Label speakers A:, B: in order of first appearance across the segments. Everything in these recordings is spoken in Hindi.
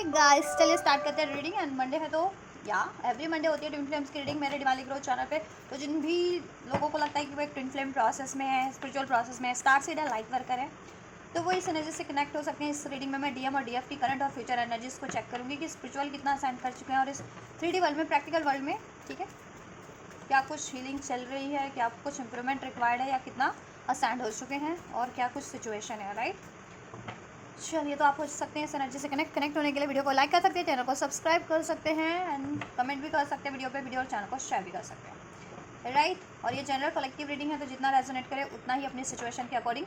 A: हे गाइस, चलिए स्टार्ट करते हैं रीडिंग। एंड मंडे है तो या एवरी मंडे होती है ट्विन फ्लेम्स की रीडिंग मेरे दिवाली ग्रोथ चैनल पे। तो जिन भी लोगों को लगता है कि वो एक ट्विन फ्लेम प्रोसेस में है, स्पिरिचुअल प्रोसेस में है, स्टार सीड है, लाइट वर्कर है, तो वो इस एनर्जी से कनेक्ट हो सकते हैं। इस रीडिंग में मैं डीएम और डीएफ की करंट और फ्यूचर एनर्जीज को चेक करूँगी कि स्पिरिचुअल कितना असेंड कर चुके हैं और इस 3D वर्ल्ड में, प्रैक्टिकल वर्ल्ड में, ठीक है, क्या कुछ हीलिंग चल रही है, क्या कुछ इंप्रूवमेंट रिक्वायर्ड है, या कितना असेंड हो चुके हैं और क्या कुछ सिचुएशन है। राइट, चलिए, तो आप हो सकते हैं इस एनर्जी से कनेक्ट होने के लिए वीडियो को लाइक कर सकते हैं, चैनल को सब्सक्राइब कर सकते हैं एंड कमेंट भी कर सकते हैं वीडियो और चैनल को शेयर भी कर सकते हैं। राइट, और ये जनरल कलेक्टिव रीडिंग है, तो जितना रेजोनेट करे उतना ही अपनी सिचुएशन के अकॉर्डिंग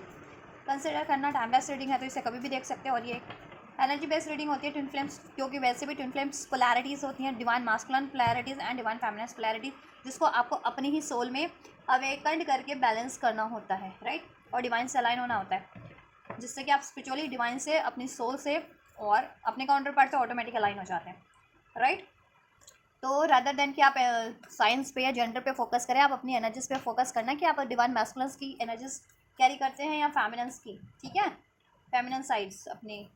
A: कंसिडर करना। टाइमलेस रीडिंग है तो इसे कभी भी देख सकते हैं। और ये एनर्जी बेस्ड रीडिंग होती है ट्विन फ्लेम्स, क्योंकि वैसे भी ट्विन फ्लेम्स पोलैरिटीज़ होती हैं, divine masculine polarities and divine feminine polarities, जिसको आपको अपनी ही सोल में अवेकंड करके बैलेंस करना होता है। राइट, और डिवाइन से अलाइन होना होता है, जिससे कि आप स्पिरिचुअली डिवाइन से, अपनी सोल से और अपने काउंटर पार्ट से ऑटोमेटिक अलाइन हो जाते हैं। राइट, तो रादर देन कि आप साइंस पे या जेंडर पे फोकस करें, आप अपनी एनर्जीज पे फोकस करना है कि आप डिवाइन मैस्कुलिन्स की एनर्जीज कैरी करते हैं या फेमिनिन्स की। ठीक है, फेमिनिन साइड्स अपनी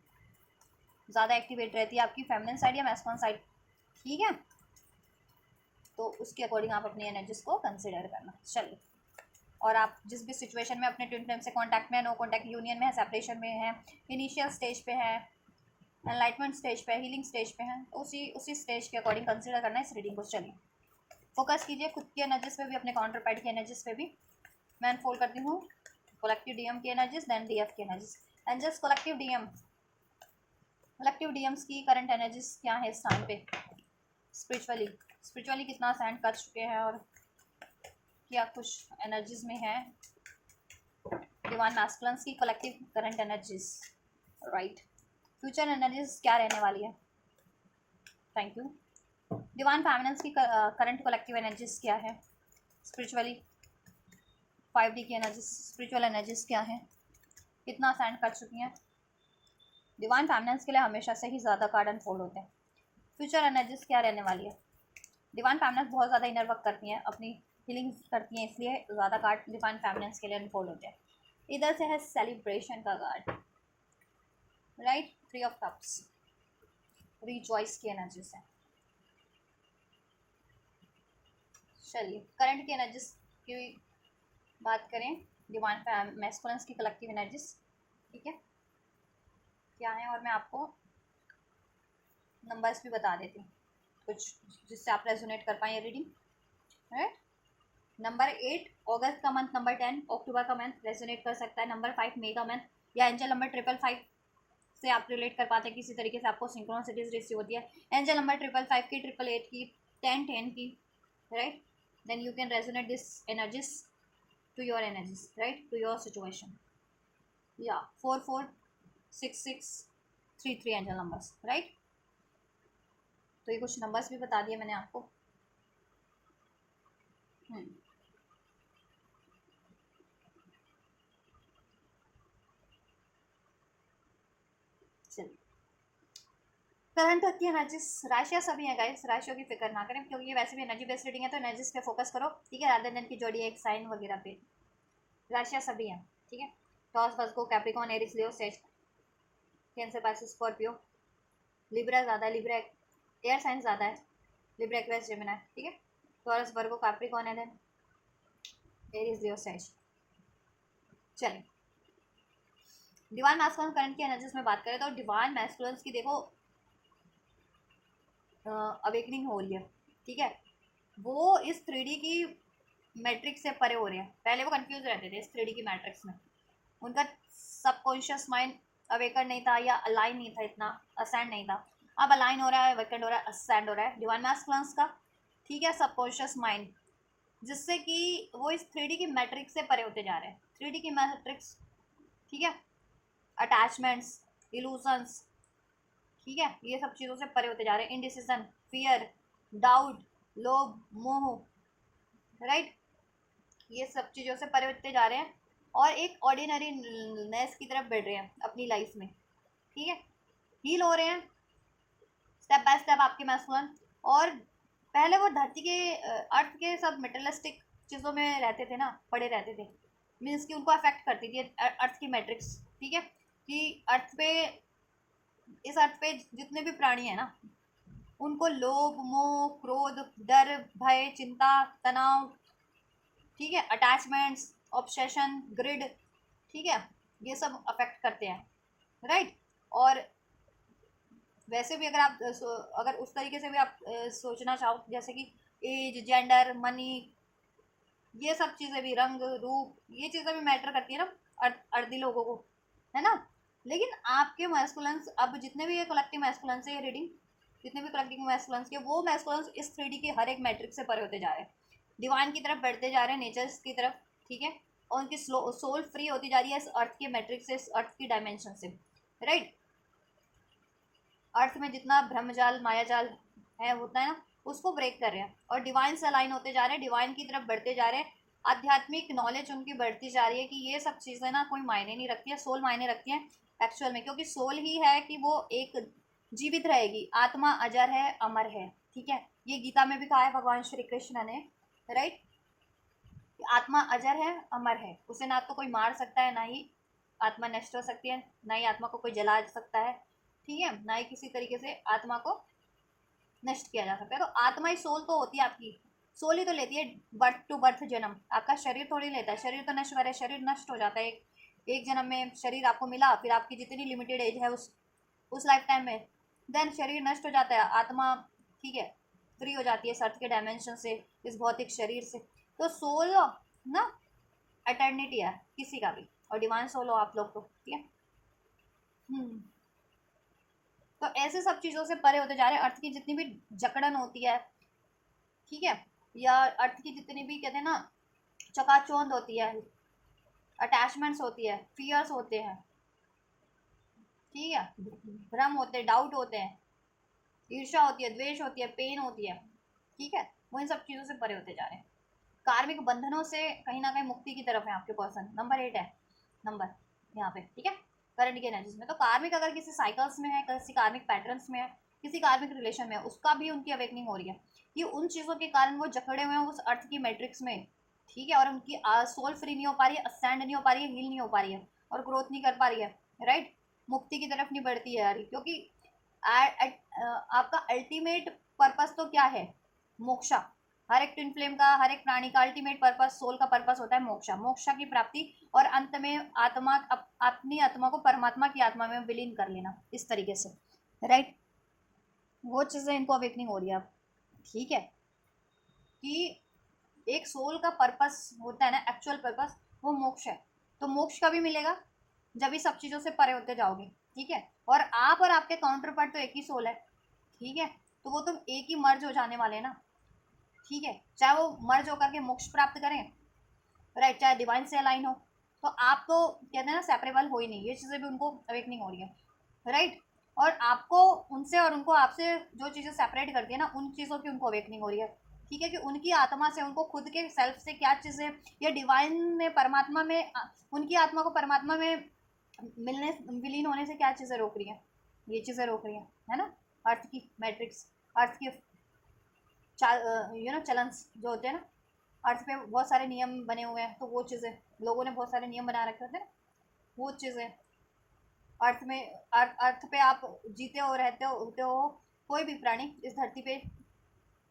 A: ज़्यादा एक्टिवेट रहती है, आपकी फेमिनिन साइड या मैस्कुलिन साइड। ठीक है, तो उसके अकॉर्डिंग आप अपनी एनर्जीज को कंसिडर करना। चलिए, और आप जिस भी सिचुएशन में अपने ट्विन फ्लेम से कांटेक्ट में है, नो कांटेक्ट यूनियन में है, सेपरेशन में है, इनिशियल स्टेज पे है, एनलाइटमेंट स्टेज पे है, हीलिंग स्टेज पे है, तो उसी स्टेज के अकॉर्डिंग कंसिडर करना है इस रीडिंग को। चलिए, फोकस कीजिए खुद की एनर्जीज पे भी, अपने काउंटर पार्ट की एनर्जीज पे भी। मैं अनफोल्ड करती हूँ कलेक्टिव डीएम की एनर्जीज, देन डीएफ की energies. And just collective DMs की करंट एनर्जीज क्या है इस टाइम पे, स्पिरिचुअली कितना सेंड कर चुके हैं और क्या कुछ एनर्जीज में है डिवाइन मैस्कुलिन्स की collective current energies. Right, future energies क्या रहने वाली है। Thank you. डिवाइन फेमिनिन्स की करंट कलेक्टिव एनर्जीज क्या है, स्पिरिचुअली 5D की एनर्जीज, स्पिरिचुअल एनर्जीज क्या है, कितना सेंड कर चुकी हैं। डिवाइन फेमिनिन्स के लिए हमेशा से ही ज़्यादा कार्ड अनफोल्ड होते हैं। फ्यूचर एनर्जीज क्या रहने वाली है। डिवाइन फेमिनिन्स बहुत ज़्यादा इनर वर्क करती हैं, अपनी हीलिंग करती हैं, इसलिए ज़्यादा कार्ड डिवाइन फेमिनिन्स के लिए अनफोल्ड होते हैं। इधर से है सेलिब्रेशन का card. Right, 3 of cups, rejoice की एनर्जीज है। चलिए, करंट की एनर्जीज की बात करें, डिवाइन मैस्कुलिन्स की कलेक्टिव एनर्जीज, ठीक है, क्या है, और मैं आपको नंबर्स भी बता देती हूँ कुछ जिससे आप रेजोनेट कर पाएँ रीडिंग। राइट, नंबर 8 अगस्त का मंथ, नंबर 10 अक्टूबर का मंथ रेजोनेट कर सकता है, नंबर 5 मई का मंथ, या एंजल नंबर 555 से आप रिलेट कर पाते हैं, किसी तरीके से आपको सिंक्रोनिसिटीज रिसीव होती है, एंजल नंबर 555 की, 888 की, 1010 की। Right, then you can resonate this energies to your energies, right, to your situation. या 446633 एंजल नंबर्स। राइट, तो ये कुछ नंबर्स भी बता दिए मैंने आपको। चलिए, करंट की एनर्जीज राशियाँ सभी हैं गाइस, राशियों की फिक्र ना करें, क्योंकि ये वैसे भी एनर्जी बेस्ड रीडिंग है, तो एनर्जीज पे फोकस करो। ठीक है, रादर देन की जोड़ी एक साइन वगैरह पे। राशियाँ सभी हैं, ठीक है। Toss Virgo Capricorn Aries Leo says cancer Pisces Scorpio, Libra ज़्यादा है, लिब्रा एयर साइन ज़्यादा है, लिब्रा एक्वेरियस जेमिनी, ठीक है। टॉरस वर्गो कैप्रिकॉर्न है, देन एरिस लियो सेज। चलिए, डिवाइन मैस्कुलिन करंट की एनर्जीज में बात करें तो डिवाइन मैस्कुलिन की देखो अवेकनिंग हो रही है, ठीक है। वो इस 3D की मैट्रिक्स से परे हो रहे हैं। पहले वो कंफ्यूज रहते थे इस 3D की मैट्रिक्स में, उनका सबकॉन्शियस माइंड अवेकन नहीं था या अलाइन नहीं था, इतना असेंड नहीं था। अब अलाइन हो रहा है, अवेकन हो रहा है, असेंड हो रहा है डिवाइन मैस्कुलिन का, ठीक है, सबकॉन्शियस माइंड, जिससे कि वो इस 3D की मैट्रिक्स से परे होते जा रहे हैं। 3D की मैट्रिक्स, ठीक है, अटैचमेंट्स, इल्यूजन्स, ठीक है, ये सब चीज़ों से परे होते जा रहे हैं। इनडिसीजन, फियर, डाउट, लोभ, मोह, राइट, ये सब चीज़ों से परे होते जा रहे हैं और एक ऑर्डिनरी नेस की तरफ बढ़ रहे हैं अपनी लाइफ में, ठीक है। हील हो रहे हैं स्टेप बाय स्टेप आपके मैस्कुलिन। और पहले वो धरती के अर्थ के सब मेटेरियलिस्टिक चीज़ों में रहते थे ना, पड़े रहते थे, मीन्स कि उनको अफेक्ट करती थी अर्थ की मैट्रिक्स, ठीक है, कि अर्थ पे इस अर्थ पे जितने भी प्राणी है ना, उनको लोभ, मोह, क्रोध, डर, भय, चिंता, तनाव, ठीक है, अटैचमेंट्स, ऑब्सेशन, ग्रिड, ठीक है, ये सब अफेक्ट करते हैं, राइट। और वैसे भी अगर आप अगर उस तरीके से भी आप सोचना चाहो, जैसे कि एज, जेंडर, मनी, ये सब चीज़ें भी, रंग, रूप, ये चीज़ें भी मैटर करती है ना अर्दी लोगों को, है ना। लेकिन आपके मैस्कुलेंस, अब जितने भी ये कलेक्टिव मैस्कुलेंस है, ये रीडिंग जितने भी कलेक्टिव मैस्कुलेंस के, वो मैस्कुलेंस इस 3D के हर एक मैट्रिक्स से परे होते जा रहे हैं, डिवाइन की तरफ बढ़ते जा रहे हैं, नेचर्स की तरफ, ठीक है। और उनकी सोल फ्री होती जा रही है इस अर्थ के मैट्रिक्स से, इस अर्थ की डायमेंशन से, राइट। अर्थ में जितना ब्रह्मजाल, मायाजाल है, होता है ना, उसको ब्रेक कर रहे हैं और डिवाइन से अलाइन होते जा रहे हैं, डिवाइन की तरफ बढ़ते जा रहे हैं। आध्यात्मिक नॉलेज उनकी बढ़ती जा रही है कि ये सब चीज़ें ना कोई मायने नहीं रखती है, सोल मायने रखती है एक्चुअल में, क्योंकि सोल ही है कि वो एक जीवित रहेगी, आत्मा अजर है, अमर है, ठीक है। ये गीता में भी कहा है भगवान श्री कृष्ण ने, राइट। आत्मा अजर है, अमर है, उसे ना तो कोई मार सकता है, ना ही आत्मा नष्ट हो सकती है, ना ही आत्मा को कोई जला सकता है, ठीक है, ना ही किसी तरीके से आत्मा को नष्ट किया जा सकता है। तो आत्मा ही सोल तो होती है आपकी, सोल ही तो लेती है बर्थ टू बर्थ जन्म, आपका शरीर थोड़ी लेता है, शरीर तो नश्वर है, शरीर नष्ट हो जाता है, एक जन्म में शरीर आपको मिला, फिर आपकी जितनी लिमिटेड एज है उस लाइफ टाइम में, देन शरीर नष्ट हो जाता है, आत्मा, ठीक है, फ्री हो जाती है इस अर्थ के डायमेंशन से, इस भौतिक शरीर से। तो सोल ना एटर्निटी है किसी का भी, और डिवाइन सोल हो आप लोग तो, ठीक है। हम्म। तो ऐसे सब चीज़ों से परे होते जा रहे हैं, अर्थ की जितनी भी जकड़न होती है, ठीक है, या अर्थ की जितनी भी कहते हैं ना चकाचौंध होती है, अटैचमेंट्स होती है, फियर्स होते हैं, ठीक है, भ्रम होते हैं, डाउट होते हैं, ईर्ष्या होती है, द्वेष होती है, पेन होती है, ठीक है, वो इन सब चीज़ों से परे होते जा रहे हैं। कार्मिक बंधनों से कहीं ना कहीं मुक्ति की तरफ है आपके पर्सन, नंबर 8 है नंबर यहाँ पे, ठीक है, करंट की एनर्जीज में। तो कार्मिक अगर किसी साइकिल्स में है, किसी कार्मिक पैटर्न्स में है, किसी कार्मिक रिलेशन में है, उसका भी उनकी अवेकनिंग हो रही है कि उन चीज़ों के कारण वो जकड़े हुए हैं उस अर्थ की मैट्रिक्स में, ठीक है, और उनकी सोल फ्री नहीं हो पा रही है, असेंड नहीं हो पा रही है, हील नहीं हो पा रही है, और ग्रोथ नहीं कर पा रही है, राइट, मुक्ति की तरफ नहीं बढ़ती है यार, क्योंकि आपका अल्टीमेट पर्पस तो क्या है, मोक्षा। हर एक ट्विन फ्लेम का, हर एक प्राणी का अल्टीमेट पर्पस, सोल का पर्पस होता है मोक्षा, मोक्षा की प्राप्ति, और अंत में आत्मा अपनी आत्मा को परमात्मा की आत्मा में विलीन कर लेना, इस तरीके से, राइट। वो चीज़ें इनको अवेकनिंग हो रही है अब, ठीक है, कि एक सोल का पर्पस होता है ना, एक्चुअल पर्पस, वो मोक्ष है। तो मोक्ष कभी मिलेगा, जब इस सब चीज़ों से परे होते जाओगे, ठीक है। और आपके काउंटर पार्ट तो एक ही सोल है, ठीक है, तो वो तुम एक ही मर्ज हो जाने वाले ना, ठीक है, चाहे वो मर्ज होकर के मोक्ष प्राप्त करें, राइट, चाहे डिवाइन से अलाइन हो, तो आप तो कहते हैं ना सेपरेबल हो ही नहीं, ये चीज़ें भी उनको अवेकनिंग हो रही है, राइट। और आपको उनसे और उनको आपसे जो चीज़ें सेपरेट करती है ना, उन चीज़ों की उनको अवेकनिंग हो रही है, ठीक है, कि उनकी आत्मा से, उनको खुद के सेल्फ से क्या चीज़ें, या डिवाइन में, परमात्मा में, उनकी आत्मा को परमात्मा में मिलने, विलीन होने से क्या चीज़ें रोक रही हैं, ये चीज़ें रोक रही हैं, है ना। अर्थ की मैट्रिक्स, अर्थ की चलन जो होते हैं ना, अर्थ पे बहुत सारे नियम बने हुए हैं, तो वो चीज़ें, लोगों ने बहुत सारे नियम बना रखे होते हैं ना, वो चीज़ें अर्थ में, अर्थ पे आप जीते हो, रहते हो, उगते हो, कोई भी प्राणी इस धरती पे,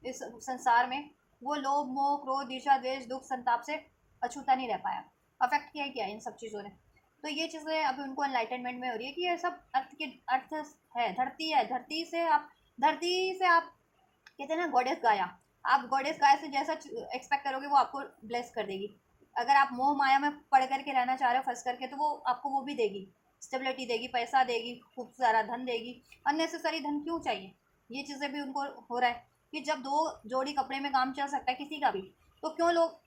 A: इस संसार में, वो लोभ, मोह, क्रोध, ईर्ष्या, द्वेष, दुख, संताप से अछूता नहीं रह पाया, अफेक्ट किया किया इन सब चीज़ों ने। तो ये चीज़ें अभी उनको एनलाइटनमेंट में हो रही है कि ये सब अर्थ के, अर्थ है, धरती है, धरती से आप कहते हैं ना गॉडेस गाया, आप गॉडेस गाया से जैसा एक्सपेक्ट करोगे वो आपको ब्लेस कर देगी। अगर आप मोह माया में पड़ करके रहना चाह रहे हो, फंस करके, तो वो आपको वो भी देगी, स्टेबिलिटी देगी, पैसा देगी, खूब सारा धन देगी। अननेसेसरी धन क्यों चाहिए, ये चीज़ें भी उनको हो रहा है कि जब दो जोड़ी कपड़े में काम चल सकता है किसी का भी, तो क्यों लोग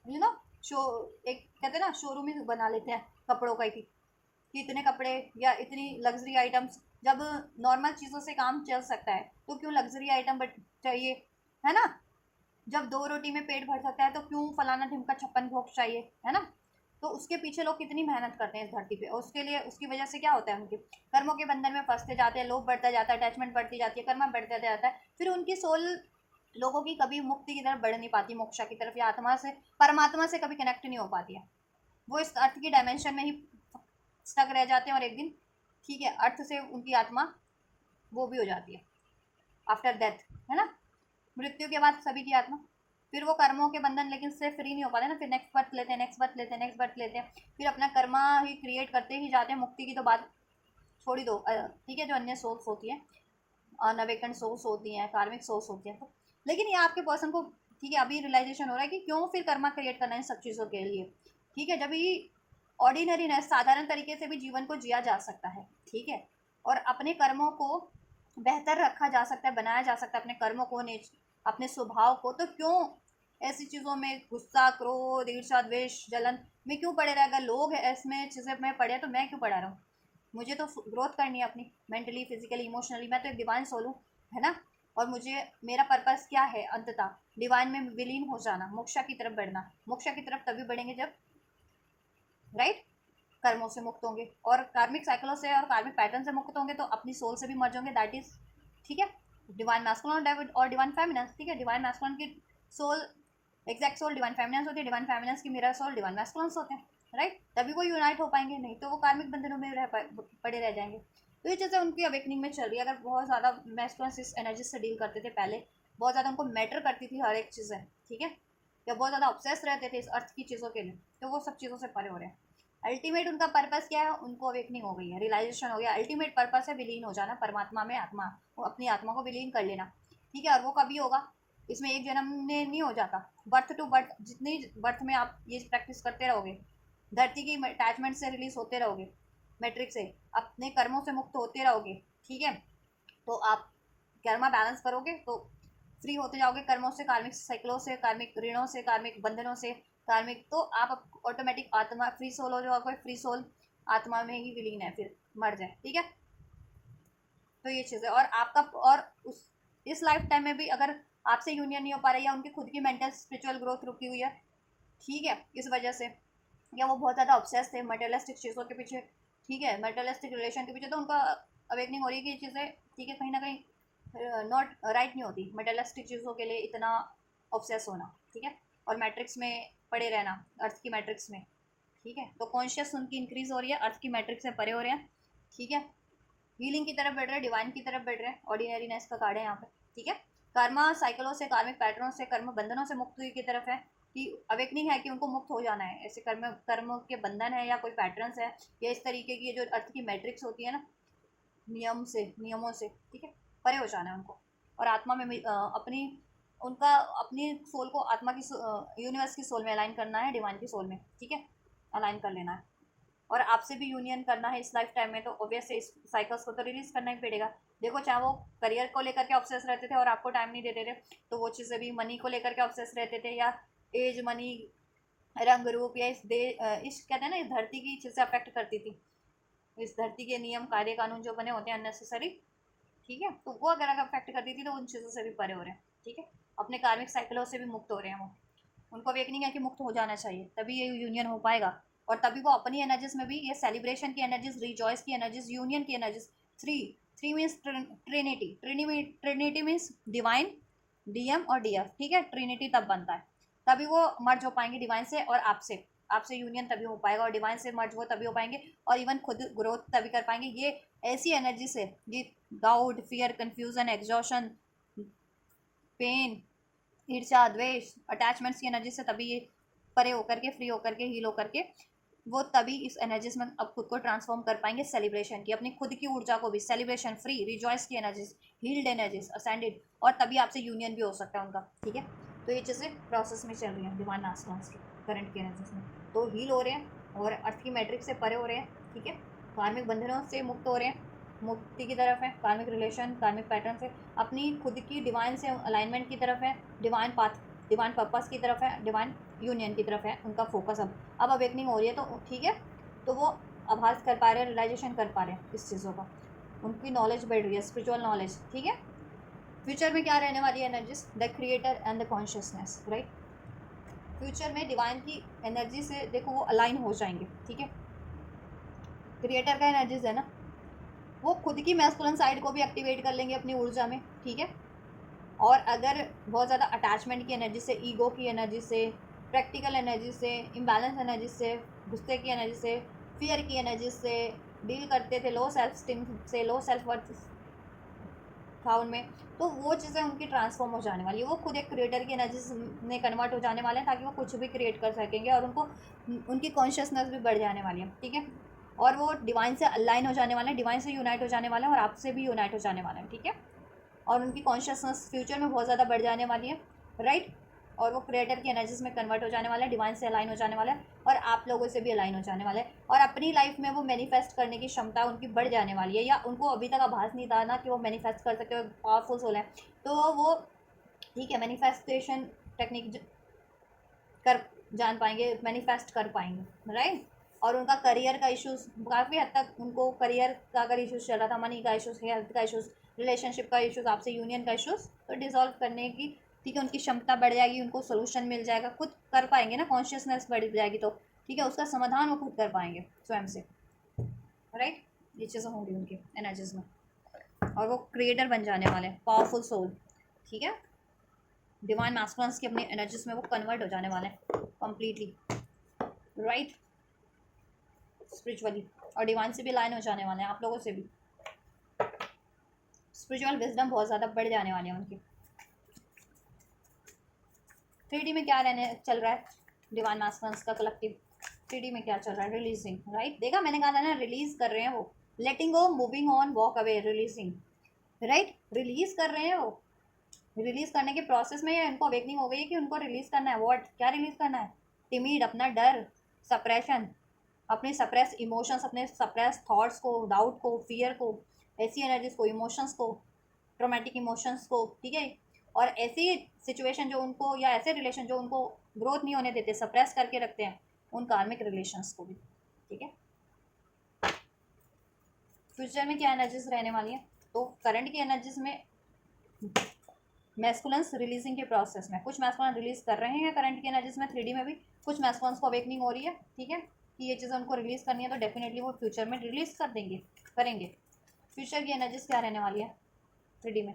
A: यू नो शो एक कहते हैं ना शोरूम ही बना लेते हैं कपड़ों का, कि इतने कपड़े या इतनी लग्जरी आइटम्स, जब नॉर्मल चीज़ों से काम चल सकता है तो क्यों लग्जरी आइटम बट चाहिए, है ना। जब दो रोटी में पेट भर सकता है तो क्यों फलाना ढिमका छप्पन भोग चाहिए, है ना। तो उसके पीछे लोग कितनी मेहनत करते हैं इस धरती पे, और उसके लिए, उसकी वजह से क्या होता है, उनके कर्मों के बंधन में फंसते जाते हैं, लोभ बढ़ता जाता है, अटैचमेंट बढ़ती जाती है, कर्म बढ़ता जाता है, फिर उनकी सोल लोगों की कभी मुक्ति की तरफ बढ़ नहीं पाती, मोक्षा की तरफ, या आत्मा से, परमात्मा से कभी कनेक्ट नहीं हो पाती है, वो इस अर्थ की डायमेंशन में ही स्टक रह जाते हैं, और एक दिन ठीक है, अर्थ से उनकी आत्मा वो भी हो जाती है आफ्टर डेथ, है ना, मृत्यु के बाद सभी की आत्मा, फिर वो कर्मों के बंधन लेकिन से फ्री नहीं हो पाते ना, फिर नेक्स्ट बर्थ लेते हैं, नेक्स्ट बर्थ लेते हैं, नेक्स्ट बर्थ लेते हैं, फिर अपना कर्मा ही क्रिएट करते ही जाते हैं। मुक्ति की तो बात छोड़ ही दो, ठीक है, जो अन्य सोल्स होती है, अनअवेकन सोल्स होती हैं, कार्मिक सोल्स होती हैं, तो लेकिन ये आपके पर्सन को, ठीक है, अभी रियलाइजेशन हो रहा है कि क्यों फिर कर्मा क्रिएट करना है सब चीज़ों के लिए, ठीक है, जब ये ऑर्डिनरी ना साधारण तरीके से भी जीवन को जिया जा सकता है, ठीक है, और अपने कर्मों को बेहतर रखा जा सकता है, बनाया जा सकता है, अपने कर्मों को, अपने स्वभाव को, तो क्यों ऐसी चीज़ों में गुस्सा, क्रोध, ईर्ष्या, द्वेष, जलन में क्यों पड़े रहे? अगर लोग इसमें चीज़ें में पड़े हैं तो मैं क्यों पड़ा रहा हूँ? मुझे तो ग्रोथ करनी है अपनी, मेंटली, फिजिकली, इमोशनली। मैं तो एक डिवाइन सोल हूँ, है ना, और मुझे मेरा पर्पस क्या है? अंततः डिवाइन में विलीन हो जाना, मोक्ष की तरफ बढ़ना। मोक्ष की तरफ तभी बढ़ेंगे जब, राइट, कर्मों से मुक्त होंगे और कार्मिक साइकिलों से और कार्मिक पैटर्न से मुक्त होंगे, तो अपनी सोल से भी मर्ज होंगे, दैट इज, ठीक है, डिवाइन मैस्कुलिन और डिवाइन फेमिनिन, ठीक है, डिवाइन मैस्कुलिन की soul, exact soul divine feminine होती है, डिवाइन फेमिनिन की मिरर सोल डिवाइन मैस्कुलिन होते हैं, राइट, तभी वो यूनाइट हो पाएंगे, नहीं तो वो कार्मिक बंधनों में पड़े रह जाएंगे। तो ये चीज़ें उनकी अवेकनिंग में चल रही है। अगर बहुत ज़्यादा मैस्कुलिन इस एनर्जी से डील करते थे पहले, बहुत ज़्यादा उनको मैटर करती थी हर एक चीज़ें, ठीक है, या बहुत ज़्यादा ऑब्सेस रहते थे इस अर्थ की चीज़ों के लिए, तो वो सब चीज़ों से परे हो रहे हैं। अल्टीमेट उनका पर्पस क्या है? उनको अवेकनिंग हो गई है, रियलाइजेशन हो गया। अल्टीमेट पर्पस है विलीन हो जाना परमात्मा में, आत्मा, वो अपनी आत्मा को विलीन कर लेना, ठीक है, और वो कभी होगा? इसमें एक जन्म में नहीं हो जाता, बर्थ टू बर्थ, जितनी बर्थ में आप ये प्रैक्टिस करते रहोगे, धरती की अटैचमेंट से रिलीज होते रहोगे, मैट्रिक्स से अपने कर्मों से मुक्त होते रहोगे, ठीक है, तो आप कर्मा बैलेंस करोगे तो फ्री होते जाओगे कर्मों से, कार्मिक साइकिलों से, कार्मिक ऋणों से, कार्मिक बंधनों से, कार्मिक, तो आप ऑटोमेटिक आत्मा फ्री सोल हो जाओगे। फ्री सोल आत्मा में ही विलीन है, फिर मर जाए, ठीक है, तो ये चीज़ है। और आपका, और उस इस लाइफ टाइम में भी अगर आपसे यूनियन नहीं हो पा रही, या उनकी खुद की मेंटल स्पिरिचुअल ग्रोथ रुकी हुई है, ठीक है, इस वजह से, या वो बहुत ज़्यादा ऑब्सेस थे मटेरियलिस्टिक चीज़ों के पीछे, ठीक है, मटेरियलिस्टिक रिलेशन के पीछे, तो उनका अवेकनिंग हो रही है कि ये चीज़ें, ठीक है, कहीं ना कहीं नॉट राइट नहीं होती मटेरियलिस्टिक चीज़ों के लिए इतना ऑब्सेस होना, ठीक है, और मैट्रिक्स में पड़े रहना, अर्थ की मैट्रिक्स में, ठीक है, तो कॉन्शियस उनकी इंक्रीज हो रही है, अर्थ की मैट्रिक्स से परे हो रहे हैं, ठीक है, हीलिंग की तरफ बढ़ रहे हैं, डिवाइन की तरफ बढ़ रहे हैं, ऑर्डिनरीनेस का कार्ड है यहाँ पे, ठीक है, कर्मा साइकिलों से, कार्मिक पैटर्नों से, कर्म बंधनों से मुक्ति की तरफ है, कि अवेकनिंग है कि उनको मुक्त हो जाना है, ऐसे कर्म कर्म के बंधन है या कोई पैटर्न्स है, या इस तरीके की जो अर्थ की मैट्रिक्स होती है ना, नियमों से, ठीक है, परे हो जाना है उनको, और आत्मा में अपनी, उनका अपनी सोल को आत्मा की यूनिवर्स की सोल में अलाइन करना है, डिवाइन की सोल में, ठीक है, अलाइन कर लेना है, और आपसे भी यूनियन करना है इस लाइफ टाइम में, तो ऑब्वियसली इस साइकिल्स को तो रिलीज करना ही पड़ेगा। देखो, चाहे वो करियर को लेकर के ऑब्सेस रहते थे और आपको टाइम नहीं देते थे, तो वो चीज़ें भी मनी को लेकर के ऑब्सेस रहते थे, या एज, मनी, रंग रूप, या इस कहते हैं ना, इस धरती की चीज़ें अफेक्ट करती थी, इस धरती के नियम, कायदे, कानून जो बने होते हैं अननेसेसरी, ठीक है, तो वो अगर अफेक्ट करती थी, तो उन चीज़ों से भी परे हो रहे हैं, ठीक है, अपने कार्मिक साइकिलों से भी मुक्त हो रहे हैं वो, उनको अवेकनिंग है कि मुक्त हो जाना चाहिए, तभी ये यूनियन हो पाएगा, और तभी वो अपनी एनर्जीज में भी ये सेलिब्रेशन की एनर्जीज, रिजॉइस की एनर्जीज, यूनियन की energies, three three means Trinity, Trinity means divine, DM और डीएफ, ठीक है, ट्रिनिटी तब बनता है, तभी वो मर्ज हो पाएंगे डिवाइन से, और आपसे आपसे यूनियन तभी हो पाएगा, और डिवाइन से मर्ज वो तभी हो पाएंगे, और इवन खुद ग्रोथ तभी कर पाएंगे। ये ऐसी एनर्जी से, ये doubt, fear, confusion, exhaustion, pain, ईर्ष्या, द्वेष, अटैचमेंट्स की एनर्जी से तभी ये परे होकर के, फ्री होकर के, हील होकर के, वो तभी इस एनर्जीज में अब खुद को ट्रांसफॉर्म कर पाएंगे, सेलिब्रेशन की, अपनी खुद की ऊर्जा को भी, सेलिब्रेशन, फ्री, रिजॉइस की एनर्जीज, हील्ड एनर्जीज, असेंडेड, और तभी आपसे यूनियन भी हो सकता है उनका, ठीक है, तो ये चीज़ें प्रोसेस में चल रही हैं डिवाइन आसमांस की करंट की एनर्जीज में, तो हील हो रहे हैं और अर्थ की मैट्रिक्स से परे हो रहे हैं, ठीक है, कार्मिक बंधनों से मुक्त हो रहे हैं, मुक्ति की तरफ है, कार्मिक रिलेशन, कार्मिक पैटर्न से अपनी खुद की डिवाइन से अलाइनमेंट की तरफ है, डिवाइन पाथ, डिवाइन पर्पस की तरफ है, डिवाइन यूनियन की तरफ है उनका फोकस। अब अवेकनिंग हो रही है, तो ठीक है, तो वो आभास कर पा रहे हैं, रियलाइजेशन कर पा रहे हैं इस चीज़ों का, उनकी नॉलेज बढ़ रही है, स्पिरिचुअल नॉलेज, ठीक है। फ्यूचर में क्या रहने वाली है energies? The creator and the consciousness, right, future में डिवाइन की एनर्जी से देखो वो अलाइन हो जाएंगे, ठीक है, क्रिएटर का एनर्जीज है ना, वो खुद की मैस्कुलिन साइड को भी एक्टिवेट कर लेंगे अपनी ऊर्जा में, ठीक है, और अगर बहुत ज़्यादा अटैचमेंट की एनर्जी से, ईगो की एनर्जी से, प्रैक्टिकल एनर्जी से, इम्बैलेंस एनर्जी से, गुस्से की एनर्जी से, फियर की एनर्जी से, डील करते थे लो सेल्फ स्टीम से, लो सेल्फ वर्थ था उनमें, तो वो चीज़ें उनकी ट्रांसफॉर्म हो जाने वाली है। वो खुद एक क्रिएटर की एनर्जी में कन्वर्ट हो जाने वाले हैं, ताकि वो कुछ भी क्रिएट कर सकेंगे और उनको उनकी कॉन्शियसनेस भी बढ़ जाने वाली है, ठीक है। और वो डिवाइन से अलाइन हो जाने वाले हैं, डिवाइन से यूनाइट हो जाने वाले हैं और आपसे भी यूनाइट हो जाने वाले हैं, ठीक है। और उनकी कॉन्शियसनेस फ्यूचर में बहुत ज़्यादा बढ़ जाने वाली है, राइट। और वो क्रिएटर की एनर्जीज में कन्वर्ट हो जाने वाला है, डिवाइन से अलाइन हो जाने वाला है और आप लोगों से भी अलाइन हो जाने वाला है, और अपनी लाइफ में वो मैनिफेस्ट करने की क्षमता उनकी बढ़ जाने वाली है, या उनको अभी तक आभास नहीं था ना कि वो मैनिफेस्ट कर सकते हो, पावरफुल सोल है, तो वो ठीक है मैनिफेस्टेशन टेक्निक कर जान पाएंगे, मैनिफेस्ट कर पाएंगे, राइट। और उनका करियर का इश्यूज काफ़ी हद तक, उनको करियर का अगर इश्यूज चल रहा था, मनी का इश्यूज, हेल्थ का इश्यूज, रिलेशनशिप का इश्यूज, आपसे यूनियन का इश्यूज, तो डिसॉल्व करने की, ठीक है, उनकी क्षमता बढ़ जाएगी, उनको सोल्यूशन मिल जाएगा, खुद कर पाएंगे ना, कॉन्शियसनेस बढ़ जाएगी, तो ठीक है उसका समाधान वो खुद कर पाएंगे स्वयं से, राइट। ये चीज़ें होंगी उनकी एनर्जीज में, और वो क्रिएटर बन जाने वाले हैं, पावरफुल सोल, ठीक है। डिवाइन मास्कुलिन्स की अपनी एनर्जीज में वो कन्वर्ट हो जाने वाले हैं कम्प्लीटली, राइट, स्पिरिचुअली, और डिवाइन से भी लाइन हो जाने वाले हैं, आप लोगों से भी स्पिरिचुअल विजडम बहुत ज़्यादा बढ़ जाने वाले हैं उनकी। 3D में क्या रहने चल रहा है डिवाइन मास्कुलिन्स का कलेक्टिव, 3D में क्या चल रहा है, रिलीजिंग, राइट। देखा मैंने कहा था ना, रिलीज कर रहे हैं वो, letting go, moving on, walk away, releasing, right, release कर रहे हैं वो, रिलीज करने के प्रोसेस में इनको अवेकनिंग हो गई है कि उनको रिलीज करना है, व्हाट, क्या रिलीज करना है, टिमिड, अपना डर, सप्रेशन, अपने सप्रेस इमोशंस, अपने सप्रेस थॉट्स को, डाउट को, फियर को, ऐसी एनर्जीज को, इमोशंस को, ट्रोमेटिक इमोशंस को, ठीक है। और ऐसी सिचुएशन जो उनको, या ऐसे रिलेशन जो उनको ग्रोथ नहीं होने देते, सप्रेस करके रखते हैं, उन कार्मिक रिलेशंस को भी, ठीक है। फ्यूचर में क्या एनर्जीज रहने वाली है, तो करंट की एनर्जीज में मैस्कुलेंस रिलीजिंग के प्रोसेस में, कुछ मैस्कुलेंस रिलीज कर रहे हैं करंट की एनर्जीज में 3D में भी, कुछ मैस्कुलेंस को अवेकनिंग हो रही है, ठीक है, कि ये चीज़ें उनको रिलीज करनी है, तो डेफिनेटली वो फ्यूचर में रिलीज कर देंगे, करेंगे। फ्यूचर की एनर्जीज क्या रहने वाली है 3D में,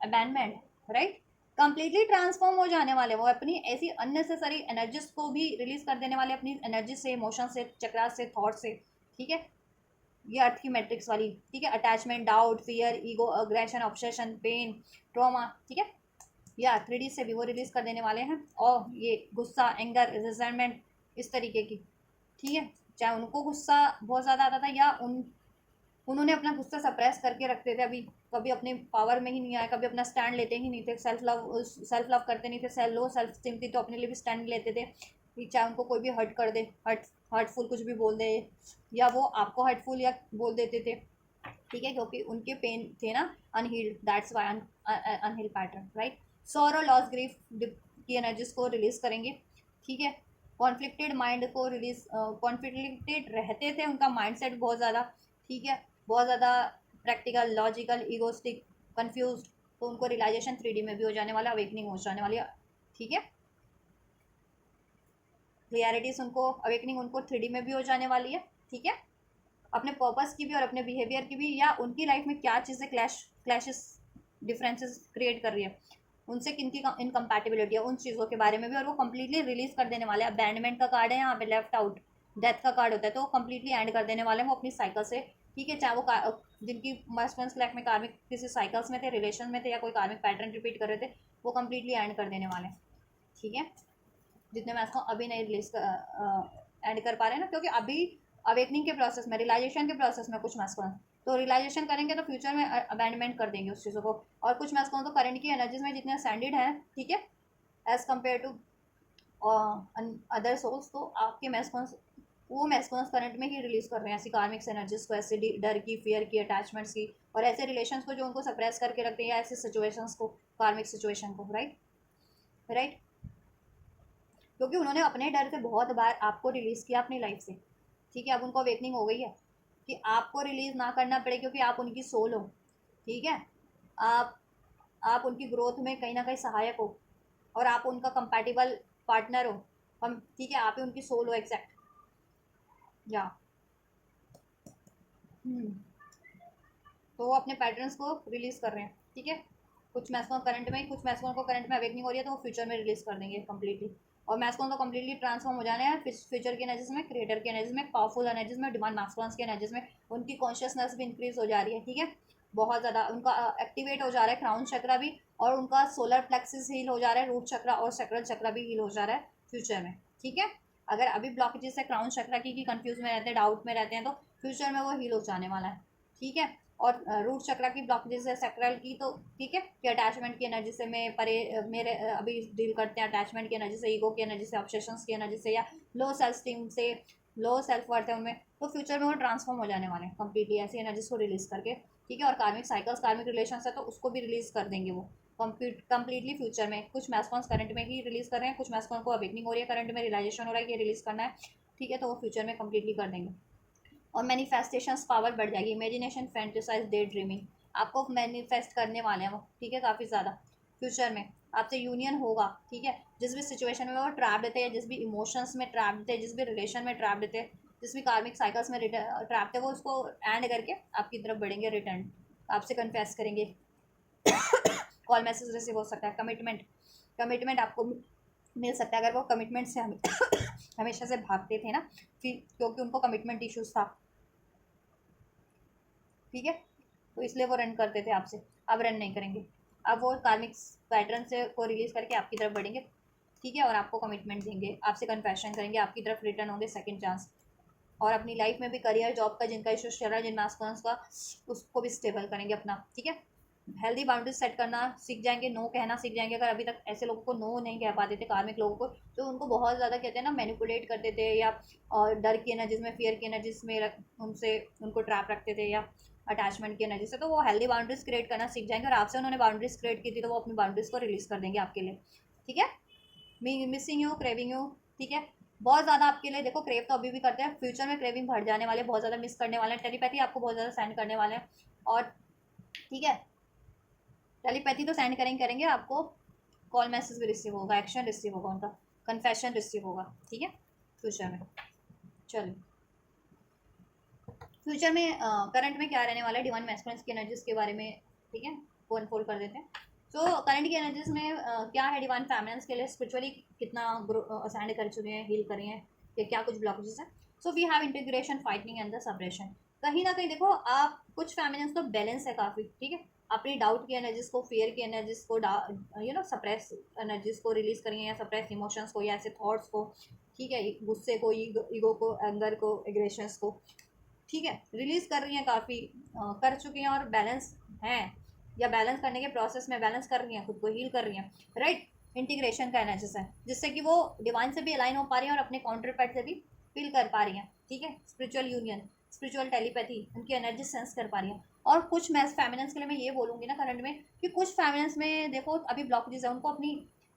A: अबैंडमेंट, राइट, कंप्लीटली ट्रांसफॉर्म हो जाने वाले, वो अपनी ऐसी अननेसेसरी एनर्जीज को भी रिलीज कर देने वाले, अपनी एनर्जी से, इमोशन से, चक्रा से, थॉट से, ठीक है। ये अर्थ की मैट्रिक्स वाली, ठीक है, attachment, doubt, fear, ego, aggression, obsession, pain, trauma, ठीक है, या 3D से भी वो रिलीज कर देने वाले हैं, और ये गुस्सा, एंगर, रिजेंटमेंट, इस तरीके की, ठीक है, चाहे उनको गुस्सा बहुत ज़्यादा आता था, या उन्होंने अपना गुस्सा सप्रेस करके रखते थे, अभी कभी अपने पावर में ही नहीं आए, कभी अपना स्टैंड लेते ही नहीं थे, सेल्फ लव करते नहीं थे, लो सेल्फ स्टीम थी, तो अपने लिए भी स्टैंड लेते थे, कि चाहे उनको कोई भी हर्ट कर दे, हर्टफुल कुछ भी बोल दे, या वो आपको हर्टफुल या बोल देते थे, ठीक है, क्योंकि उनके पेन थे ना unhealed, that's why unhealed pattern, right. Sorrow, loss, grief की एनर्जीज को रिलीज करेंगे, ठीक है। कॉन्फ्लिक्टेड माइंड को रिलीज, कॉन्फ्लिक्टेड रहते थे, उनका माइंडसेट बहुत ज़्यादा, ठीक है, बहुत ज़्यादा प्रैक्टिकल, लॉजिकल, ईगोस्टिक, कंफ्यूज, तो उनको रियलाइजेशन 3D में भी हो जाने वाला, अवेकनिंग हो जाने वाली है, ठीक है। क्लियरिटीज उनको, अवेकनिंग उनको 3D में भी हो जाने वाली है, ठीक है। अपने पर्पस की भी और अपने बिहेवियर की भी, या उनकी लाइफ में क्या चीज़ें क्लैशेस, डिफरेंसेस क्रिएट कर रही है, उनसे किन की इनकम्पैटिबिलिटी है, उन चीज़ों के बारे में भी, और वो कम्प्लीटली रिलीज कर देने वाले हैं। अबैंडमेंट का कार्ड है यहाँ पे, लेफ्ट आउट, डेथ का कार्ड होता है, तो वो कम्प्लीटली एंड कर देने वाले हैं वो अपनी साइकिल से, ठीक है, चाहे वो जिनकी मस्टर्स लाइफ में कार्मिक किसी साइकिल्स में थे, रिलेशन में थे, या कोई कार्मिक पैटर्न रिपीट कर रहे थे, वो कम्प्लीटली एंड कर देने वाले हैं, ठीक है। जितने मैं इसको अभी नहीं रिलीज ऐड कर पा रहे हैं ना, क्योंकि अभी अवेकनिंग के प्रोसेस में, रियलाइजेशन के प्रोसेस में कुछ मैस्कुलिन, तो रियलाइजेशन करेंगे तो फ्यूचर में अबैंडमेंट कर देंगे उस चीज़ों को, और कुछ मैस्कुलिन तो करंट की एनर्जीज में जितने सैंडेड हैं, ठीक है, as compare to other souls, तो आपके मैस्कुलिन वो मैस्कुलिन करंट में ही रिलीज कर रहे हैं ऐसी कार्मिक्स एनर्जीज को, ऐसे डर की, फियर की, अटैचमेंट्स की, और ऐसे रिलेशंस को जो उनको सप्रेस करके रखते हैं, या ऐसे सिचुएशंस को, कार्मिक सिचुएशन को, राइट, राइट, क्योंकि उन्होंने अपने डर से बहुत बार आपको रिलीज़ किया अपनी लाइफ से, ठीक है। अब उनको अवेकनिंग हो गई है कि आपको रिलीज़ ना करना पड़े, क्योंकि आप उनकी सोल हो, ठीक है। आप आप उनकी ग्रोथ में कहीं ना कहीं सहायक हो, और आप उनका कंपैटिबल पार्टनर हो, हम, ठीक है, आप ही उनकी सोल हो, एग्जैक्ट, या तो वो अपने पैटर्न्स को रिलीज़ कर रहे हैं, ठीक है। कुछ मैस्कुलिन करंट में, कुछ मैस्कुलिन को करंट में अवेकनिंग हो रही है, तो वो फ्यूचर में रिलीज़ कर देंगे कम्प्लीटली, और मैस्कुलिन तो कम्प्लीटली ट्रांसफॉर्म हो जाने हैं फ्यूचर की एनर्जीज में, क्रिएटर की एनर्जीज में, पावरफुल एनर्जीज में, डिवाइन मैस्कुलिन्स की एनर्जीज में। उनकी कॉन्शियसनेस भी इंक्रीज हो जा रही है, ठीक है, बहुत ज़्यादा उनका एक्टिवेट हो जा रहा है क्राउन चक्रा भी, और उनका सोलर प्लेक्सिस हील हो जा रहा है, रूट चक्रा और सैक्रल चक्रा भी हील हो जा रहा है फ्यूचर में, ठीक है। अगर अभी ब्लॉकेजेस है क्राउन चक्रा की कंफ्यूज में रहते हैं, डाउट में रहते हैं, तो फ्यूचर में वो हील हो जाने वाला है, ठीक है। और रूट चक्रा की ब्लॉकेजेस है सैक्रल की, तो ठीक है कि अटैचमेंट की एनर्जी से मैं मेरे अभी डील करते हैं अटैचमेंट की एनर्जी से, ईगो की एनर्जी से, ऑब्सेशंस की एनर्जी से, या लो सेल्फ स्टीम से, लो सेल्फ वर्थ है उनमें, तो फ्यूचर में वो ट्रांसफॉर्म हो जाने वाले हैं कम्प्लीटली ऐसी एनर्जीज को रिलीज करके, ठीक है। और कार्मिक साइकिल्स, कार्मिक रिलेशन है, तो उसको भी रिलीज कर देंगे वो कम्प्लीटली फ्यूचर में। कुछ मैस्कॉन्स करंट में ही रिलीज कर रहे हैं, कुछ मैस्कॉन को अवेकनिंग हो रही है, करंट में रियलाइजेशन हो रहा है कि रिलीज करना है, ठीक है, तो वो फ्यूचर में कम्प्लीटली कर देंगे। और मैनिफेस्टेशंस पावर बढ़ जाएगी, इमेजिनेशन, फैंटेसाइज, डे ड्रीमिंग, आपको मैनिफेस्ट करने वाले हैं वो, ठीक है, काफ़ी ज़्यादा फ्यूचर में आपसे यूनियन होगा, ठीक है। जिस भी सिचुएशन में वो ट्रैप्ड थे, या जिस भी इमोशंस में ट्रैप्ड थे, जिस भी रिलेशन में ट्रैप्ड थे, जिस भी कार्मिक साइकिल्स में ट्रैप्ड थे, वो उसको एंड करके आपकी तरफ बढ़ेंगे, रिटर्न आपसे कन्फेस करेंगे। कॉल मैसेज रिसीव हो सकता है, कमिटमेंट आपको मिल सकता है, अगर वो कमिटमेंट से हमेशा से भागते थे ना, फिर क्योंकि उनको कमिटमेंट इश्यूज था, ठीक है, तो इसलिए वो रन करते थे आपसे, अब रन नहीं करेंगे, अब वो कार्मिक पैटर्न से को रिलीज करके आपकी तरफ बढ़ेंगे, ठीक है, और आपको कमिटमेंट देंगे, आपसे कन्फेशन करेंगे, आपकी तरफ रिटर्न होंगे सेकंड चांस। और अपनी लाइफ में भी करियर जॉब का जिनका इशू चल रहा है, जिन मास्कॉन्स का, उसको भी स्टेबल करेंगे अपना, ठीक है। हेल्दी बाउंड्रीज सेट करना सीख जाएंगे, नो कहना सीख जाएंगे। अगर अभी तक ऐसे लोगों को नो नहीं कह पाते थे, कार्मिक लोगों को, जो उनको बहुत ज़्यादा कहते हैं ना मैनिपुलेट करते थे, या और डर की एनर्जीज में, फियर की एनर्जीज में उनसे उनको ट्रैप रखते थे, या अटैचमेंट की एनर्जी से, तो वो हेल्दी बाउंड्रीज क्रिएट करना सीख जाएंगे। और आपसे उन्होंने बाउंड्रीज क्रिएट की थी, तो वो अपनी बाउंड्रीज को रिलीज कर देंगे आपके लिए, ठीक है। मिसिंग यू, क्रेविंग यू, ठीक है, बहुत ज़्यादा आपके लिए देखो, क्रेव तो अभी भी करते हैं, फ्यूचर में क्रेविंग बढ़ जाने वाले, बहुत ज़्यादा मिस करने वाले हैं, टेलीपैथी आपको बहुत ज़्यादा सेंड करने वाले हैं, और ठीक है, टेलीपैथी तो सेंड करेंगे आपको, कॉल मैसेज भी रिसीव होगा, एक्शन रिसीव होगा, उनका कन्फेशन रिसीव होगा, ठीक है, फ्यूचर में। चलिए, फ्यूचर में करंट में क्या रहने वाला है, डिवाइन मैस्कुलिन्स की एनर्जीज के बारे में, ठीक है, वो अनफोल्ड कर देते हैं। तो करंट की एनर्जीज में क्या है, डिवाइन फेमिनिन्स के लिए स्पिरिचुअली कितना असाइंड कर चुके हैं, हील करें हैं, या क्या कुछ ब्लॉकेजेस हैं। So we have integration, fighting and the separation. कहीं ना कहीं देखो, आप कुछ फेमिनिन्स तो बैलेंस है काफ़ी, ठीक है, अपनी डाउट की एनर्जीज को, फियर की एनर्जीज को, सप्रेस एनर्जीज को रिलीज करेंगे, या सप्रेस इमोशंस को, या ऐसे थॉट्स को, ठीक है, गुस्से को, ईगो को, एंगर को, एग्रेशंस को, ठीक है, रिलीज कर रही हैं, काफ़ी कर चुकी हैं, और बैलेंस हैं, या बैलेंस करने के प्रोसेस में बैलेंस कर रही हैं, खुद को हील कर रही हैं, राइट। इंटीग्रेशन का एनर्जीज है, जिससे कि वो डिवाइन से भी अलाइन हो पा रही हैं, और अपने काउंटर पार्ट से भी फील कर पा रही हैं, ठीक है, स्पिरिचुअल यूनियन, स्पिरिचुअल टेलीपैथी, उनकी एनर्जी सेंस कर पा रही हैं। और कुछ मैस फेमिनिन्स के लिए मैं ये बोलूँगी ना करंट में, कि कुछ फेमिनिन्स में देखो अभी ब्लॉकेजेस है, उनको अपनी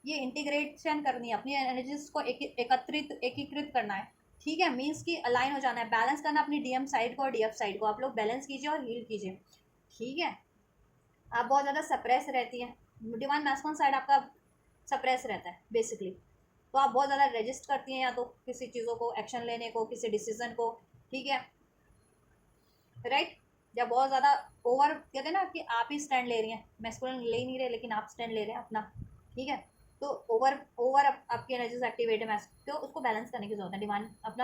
A: ये इंटीग्रेशन करनी है, अपनी एनर्जीज को एकीकृत करना है, ठीक है, मीन्स कि अलाइन हो जाना है, बैलेंस करना अपनी डीएम साइड को और डीएफ साइड को, आप लोग बैलेंस कीजिए और हील कीजिए, ठीक है। आप बहुत ज़्यादा सप्रेस रहती हैं, डिवाइन मैस्कुलिन साइड आपका सप्रेस रहता है बेसिकली, तो आप बहुत ज़्यादा रजिस्ट करती हैं, या तो किसी चीज़ों को, एक्शन लेने को, किसी डिसीजन को, ठीक है, राइट। जब बहुत ज़्यादा ओवर कहते हैं ना कि आप ही स्टैंड ले रही हैं, मैस्कुलिन ले ही नहीं रहे, लेकिन आप स्टैंड ले रहे हैं अपना, ठीक है, तो ओवर आपकी एनर्जीज एक्टिवेट है, तो उसको बैलेंस करने की जरूरत है,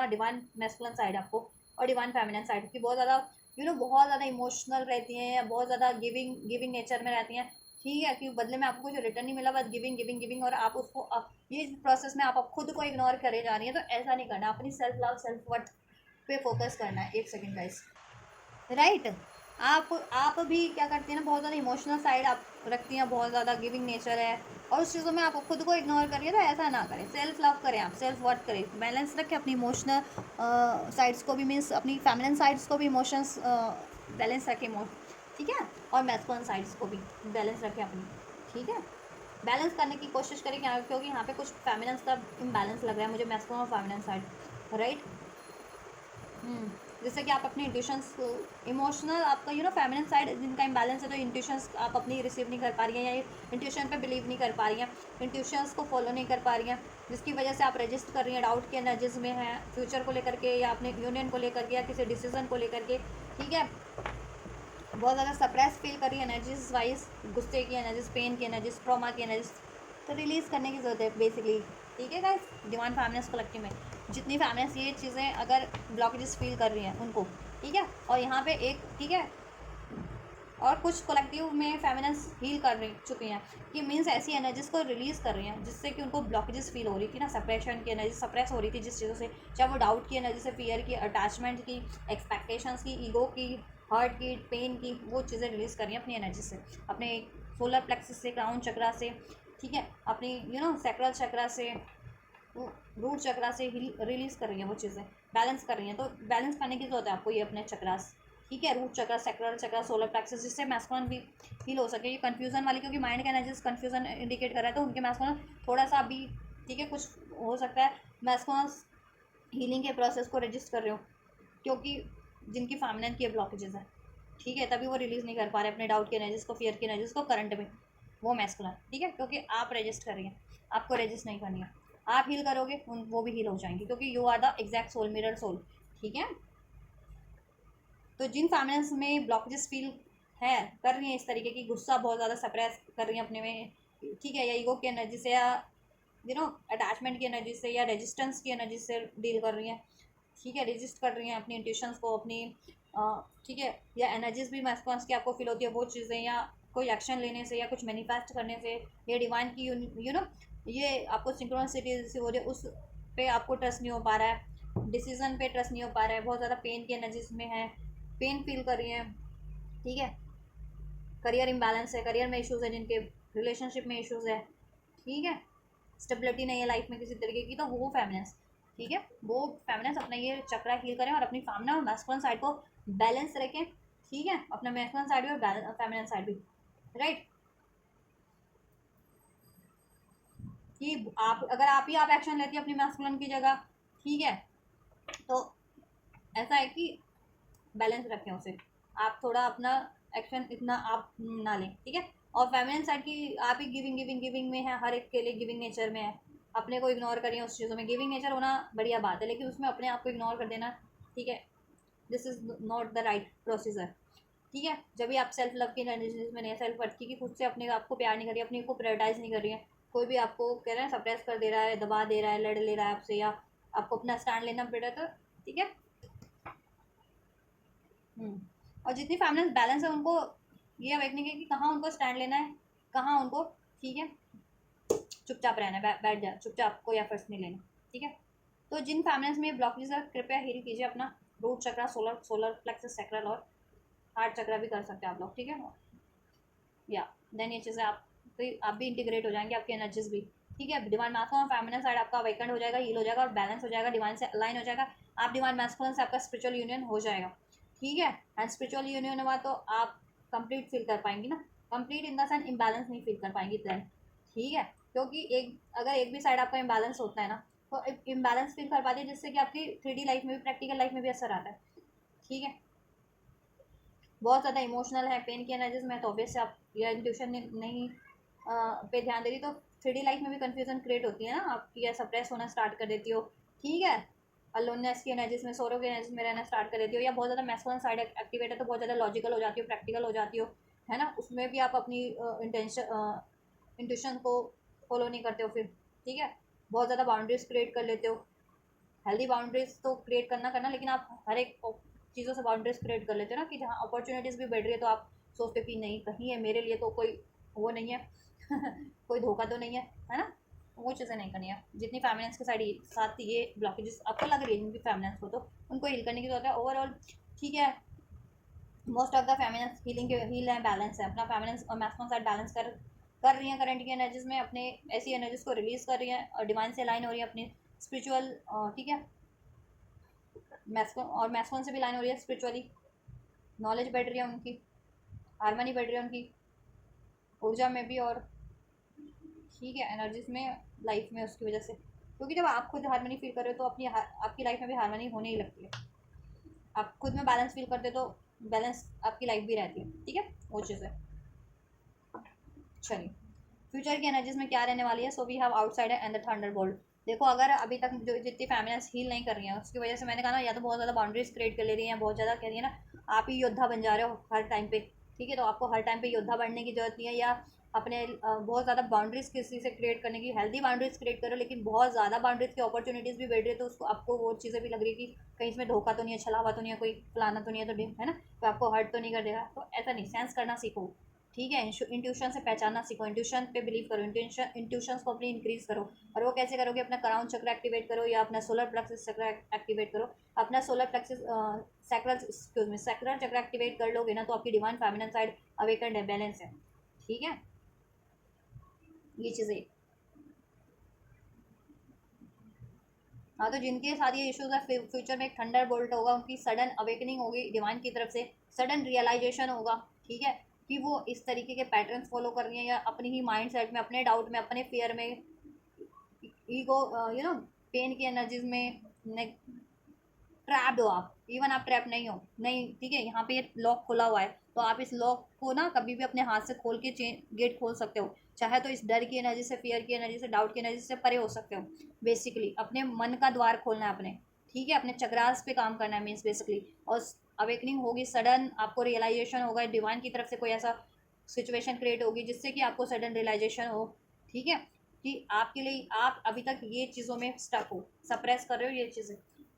A: डिवाइन मैस्कुलिन साइड आपको, और डिवाइन फेमिनिन साइड की बहुत ज़्यादा बहुत ज़्यादा इमोशनल रहती हैं, या बहुत ज़्यादा गिविंग नेचर में रहती हैं, ठीक है, कि बदले में आपको कुछ रिटर्न नहीं मिला, बस गिविंग, और आप उसको ये प्रोसेस में आप खुद को इग्नोर करे जा रही हैं, तो ऐसा नहीं करना, अपनी सेल्फ लव, सेल्फ वर्थ पे फोकस करना है। एक सेकेंड गाइस, राइट। आप भी क्या करती हैं ना, बहुत ज़्यादा इमोशनल साइड आप रखती हैं, बहुत ज़्यादा गिविंग नेचर है, और उस चीज़ों में आप खुद को इग्नोर करिए, तो ऐसा ना करें, सेल्फ लव करें, आप सेल्फ वर्थ करें, बैलेंस रखें अपनी इमोशनल साइड्स को भी, मीन्स अपनी फेमिनिन साइड्स को भी इमोशंस बैलेंस रखें, ठीक है, और मैस्कुलिन साइड्स को भी बैलेंस रखें अपनी, ठीक है, बैलेंस करने की कोशिश करें, क्योंकि यहाँ पे कुछ फेमिनिन्स का इम्बैलेंस लग रहा है मुझे, मैस्कुलिन और फेमिनिन साइड, राइट। जैसे कि आप अपनी इंट्यूशंस, इमोशनल आपका फेमिनिन साइड जिनका इम्बैलेंस है, तो इंट्यूशंस आप अपनी रिसीव नहीं कर पा रही हैं, या इंट्यूशन पे बिलीव नहीं कर पा रही हैं, इंट्यूशंस को फॉलो नहीं कर पा रही हैं, जिसकी वजह से आप रजिस्ट कर रही हैं, डाउट की एनर्जीज में हैं, फ्यूचर को लेकर के, या अपने यूनियन को लेकर के, या किसी डिसीजन को लेकर के, ठीक है, बहुत ज़्यादा सप्रेस फील कर रही है एनर्जीज वाइज, गुस्से की एनर्जीज, पेन की एनर्जीज, ट्रॉमा की एनर्जीज, तो रिलीज़ करने की ज़रूरत है बेसिकली, ठीक है गाइस, डिवाइन फैमिलीज कलेक्टिव में जितनी फैमिलीज ये चीज़ें अगर ब्लॉकेजेस फील कर रही हैं उनको, ठीक है, और यहाँ पे एक, ठीक है, और कुछ कलेक्टिव में फेमिनिन्स हील कर रही चुकी हैं कि मीन्स ऐसी एनर्जीज को रिलीज़ कर रही हैं जिससे कि उनको ब्लॉकेजेस फील हो रही थी ना, सप्रेशन की एनर्जी सप्रेस हो रही थी जिस चीज़ों से, चाहे वो डाउट की एनर्जी से, फियर की, अटैचमेंट की, एक्सपेक्टेशंस की, ईगो की, हर्ट की, पेन की, वो चीज़ें रिलीज़ कर रही हैं अपनी एनर्जी से, अपने सोलर प्लेक्सस से, क्राउन चक्रा से, ठीक है, अपनी सैक्रल चक्रा से, रूट चक्रा से रिलीज़ कर रही हैं वो चीज़ें, बैलेंस कर रही हैं। तो बैलेंस करने की ज़रूरत है आपको ये अपने चक्रास, ठीक है, रूट चक्र, सैक्रल चक्र, सोलर प्लेक्सस, जिससे मैस्कुलिन भी फील हो सके। ये कन्फ्यूजन वाली, क्योंकि माइंड का एनर्जीज कन्फ्यूजन इंडिकेट कर रहा है, तो उनके मैस्कुलिन थोड़ा सा अभी, ठीक है, कुछ हो सकता है मैस्कुलिन हीलिंग के प्रोसेस को रजिस्ट कर रहे हो, क्योंकि जिनकी फैमिलिन की ब्लॉकेजेस हैं, ठीक है, तभी वो रिलीज़ नहीं कर पा रहे अपने डाउट की एनर्जीज को, फियर की एनर्जीज को करंट में, वो मैस्कुलिन, ठीक है, क्योंकि आप रजिस्ट कर रही हैं, आपको रजिस्ट नहीं करनी है। आप हील करोगे वो भी हील हो जाएंगी, क्योंकि you are the exact soul, mirror soul, ठीक है। तो जिन फैमिलीज में ब्लॉकेजेस फील है, कर रही हैं इस तरीके की, गुस्सा बहुत ज़्यादा सप्रेस कर रही हैं अपने में, ठीक है, या ईगो की एनर्जी से, या अटैचमेंट की एनर्जी से, या रेजिस्टेंस की एनर्जी से डील कर रही हैं, ठीक है, रेजिस्ट कर रही हैं अपनी इंट्यूशंस को, अपनी ठीक है, या एनर्जीज भी मैस्कुलिन की आपको फील होती है वो चीज़ें, या कोई एक्शन लेने से, या कुछ मैनिफेस्ट करने से, या डिवाइन की ये आपको सिंक्रोनिसिटी हो रही है, उस पे आपको ट्रस्ट नहीं हो पा रहा है, डिसीजन पे ट्रस्ट नहीं हो पा रहा है, बहुत ज़्यादा पेन की एनर्जीज में है, पेन फील कर रही हैं, ठीक है, करियर इम्बैलेंस है, करियर में इश्यूज़ है जिनके, रिलेशनशिप में इश्यूज़ है, ठीक है, स्टेबिलिटी नहीं है लाइफ में किसी तरीके की, तो वो फेमिनिन्स, ठीक है, वो फेमिनिन्स अपना ये चक्रा हील करें और अपनी फेमिनिन और मैस्कुलिन साइड को बैलेंस रखें, ठीक है, अपना मैस्कुलिन साइड भी और फेमिनिन साइड भी, राइट, कि आप अगर आप एक्शन लेती है अपनी मैस्कुलिन की जगह, ठीक है, तो ऐसा है कि बैलेंस रखें उसे, आप थोड़ा अपना एक्शन इतना आप ना लें, ठीक है, और फेमिनिन साइड की आप ही गिविंग गिविंग गिविंग में है, हर एक के लिए गिविंग नेचर में है, अपने को इग्नोर करिए उस चीज़ों में, गिविंग नेचर होना बढ़िया बात है, लेकिन उसमें अपने आप को इग्नोर कर देना, ठीक है, this is not the right procedure, ठीक है, जब भी आप सेल्फ लव की एनर्जी में नहीं, सेल्फ वर्थ की, खुद से अपने आप को प्यार नहीं कर रही, अपने को प्रायोरिटाइज नहीं कर रही है, कोई भी आपको कह रहा है सप्रेस कर दे रहा है, दबा दे रहा है, लड़ ले रहा है आपसे, या आपको अपना स्टैंड लेना पड़ रहा है, तो ठीक है। और जितनी फैमिलीज बैलेंस है उनको ये अवेकनिंग है कि कहाँ उनको स्टैंड लेना है, कहाँ उनको, ठीक है, चुपचाप रहना है, बैठ जा चुपचाप, कोई एफर्ट्स नहीं लेना, ठीक है। तो जिन फैमिलीज में ब्लॉकेज है कृपया हील कीजिए अपना रूट चक्रा, सोलर प्लेक्सस, सैक्रल और हार्ट चक्रा भी कर सकते हैं आप लोग, ठीक है, या देन ये चीज़ें आप भी इंटीग्रेट हो जाएंगे, आपकी एनर्जीज भी, ठीक है, डिवाइन मैस्कुलिन और फेमिनिन साइड आपका अवेकन हो जाएगा, हील हो जाएगा और बैलेंस हो जाएगा, डिवाइन से अलाइन हो जाएगा, आप डिवाइन मैस्कुलिन से आपका स्पिरिचुअल यूनियन हो जाएगा, ठीक है, एंड स्पिरिचुअल यूनियन हुआ तो आप कंप्लीट फील कर पाएंगी ना, complete in the sense imbalance नहीं फील कर पाएंगी देन, ठीक है, क्योंकि अगर एक भी साइड आपका इम्बैलेंस होता है ना, तो इम्बैलेंस फील कर पाती है, जिससे कि आपकी 3D लाइफ में भी, प्रैक्टिकल लाइफ में भी असर आता है, ठीक है, बहुत ज़्यादा इमोशनल है, पेन की एनर्जीज में, तो ऑब्वियस आप या इंट्यूशन नहीं पे ध्यान दे रही, तो 3D लाइफ में भी कन्फ्यूजन क्रिएट होती है ना आपकी, या सप्रेस होना स्टार्ट कर देती हो, ठीक है, अलोननेस की एनर्जीज में, सोरो की एनर्जीज में रहना स्टार्ट कर देती हो, या बहुत ज़्यादा मैस्कुलिन साइड एक्टिवेट है तो बहुत ज़्यादा लॉजिकल हो जाती हो, प्रैक्टिकल हो जाती हो, है ना, उसमें भी आप अपनी इंट्यूशन को फॉलो नहीं करते हो फिर, ठीक है, बहुत ज़्यादा बाउंड्रीज क्रिएट कर लेते हो, हेल्दी बाउंड्रीज तो क्रिएट करना, लेकिन आप हर एक चीज़ों से बाउंड्रीज क्रिएट कर लेते हो ना, कि जहाँ अपॉर्चुनिटीज़ भी बढ़ रही है तो आप सोचते हो कि नहीं, कहीं है मेरे लिए तो कोई वो नहीं है कोई धोखा तो नहीं है ना, वो चीज़ें नहीं करनी है। जितनी फैमिलीज के साथ ये ब्लॉकेजेस आपको लग रही है जिनकी फैमिलीज को, तो उनको हील करने की जरूरत है ओवरऑल, ठीक है, most of the feminines heal है, बैलेंस है, अपना फेमिनिन्स और मैस्कुलिन साइड बैलेंस कर रही हैं करंट की एनर्जीज में, अपने ऐसी एनर्जीज को रिलीज कर रही हैं और डिवाइन से लाइन हो रही है अपनी स्पिरिचुअल, ठीक है, मैस्कुलिन से भी लाइन हो रही है स्पिरिचुअली, नॉलेज बढ़ रही है उनकी, हारमनी बढ़ रही है उनकी ऊर्जा में भी, और ठीक है, एनर्जीज में, लाइफ में, उसकी वजह से, क्योंकि जब आप खुद हारमनी फील कर रहे हो तो आपकी लाइफ में भी हारमनी होने ही लगती है, आप खुद में बैलेंस फील करते हो तो बैलेंस आपकी लाइफ भी रहती है, ठीक है, वो चीज़ है। चलिए, फ्यूचर की एनर्जीज में क्या रहने वाली है, so we have outsider and the thunderbolt. देखो, अगर अभी तक जो जितनी फैमिलीज हील नहीं कर रही हैं उसकी वजह से, मैंने कहा ना, या तो बहुत ज़्यादा बाउंड्रीज क्रिएट कर ले रही हैं, बहुत ज़्यादा कह रही है ना, आप ही योद्धा बन जा रहे हो हर टाइम पे, ठीक है, तो आपको हर टाइम पे योद्धा बनने की जरूरत नहीं है, या अपने बहुत ज़्यादा बाउंड्रीज किसी से क्रिएट करने की, हेल्दी बाउंड्रीज क्रिएट करो, लेकिन बहुत ज़्यादा बाउंड्रीज की अपॉर्चुनिटीज़ भी बढ़ रही है तो उसको आपको वो चीज़ें भी लग रही है कि कहीं इसमें धोखा तो नहीं है, छलावा तो नहीं है, कोई फलाना तो नहीं है, तो है ना, तो आपको हर्ट तो नहीं कर देगा। तो ऐसा नहीं, सेंस करना सीखो, ठीक है। इंट्यूशन से पहचानना सीखो, इंट्यूशन पे बिलीव करो, इंट्यूशंस को अपनी इंक्रीज करो। और वो कैसे करोगे? अपना क्राउन चक्र एक्टिवेट करो या अपना सोलर प्लेक्सस चक्र एक्टिवेट करो। अपना सोलर प्लेक्सस सैक्रल चक्र एक्टिवेट कर लोगे ना तो आपकी डिवाइन फेमिनिन साइड अवेकन्ड है, बैलेंस है, ठीक है। ये चीज़ें, हाँ, तो जिनके साथ ये इश्यूज है फ्यूचर में एक थंडर बोल्ट होगा, उनकी सडन अवेकनिंग होगी डिवाइन की तरफ से, सडन रियलाइजेशन होगा, ठीक है, कि वो इस तरीके के पैटर्न्स फॉलो कर रही हैं या अपनी ही माइंड सेट में, अपने डाउट में, अपने फियर में, ईगो, पेन की एनर्जीज में ट्रैप्ड हो आप। इवन आप ट्रैप नहीं हो, नहीं, ठीक है, यहाँ पे ये लॉक खुला हुआ है तो आप इस लॉक को ना कभी भी अपने हाथ से खोल के गेट खोल सकते हो, चाहे तो इस डर की एनर्जी से, फियर की एनर्जी से, डाउट की एनर्जी से परे हो सकते हो। बेसिकली अपने मन का द्वार खोलना है अपने, ठीक है, अपने चक्रास पे काम करना है मीन्स बेसिकली। और अवेकनिंग होगी, सडन आपको रियलाइजेशन होगा, डिवाइन की तरफ से कोई ऐसा सिचुएशन क्रिएट होगी जिससे कि आपको सडन रियलाइजेशन हो, ठीक है, कि आपके लिए आप अभी तक ये चीज़ों में स्टक हो, सप्रेस कर रहे हो ये चीज़ें।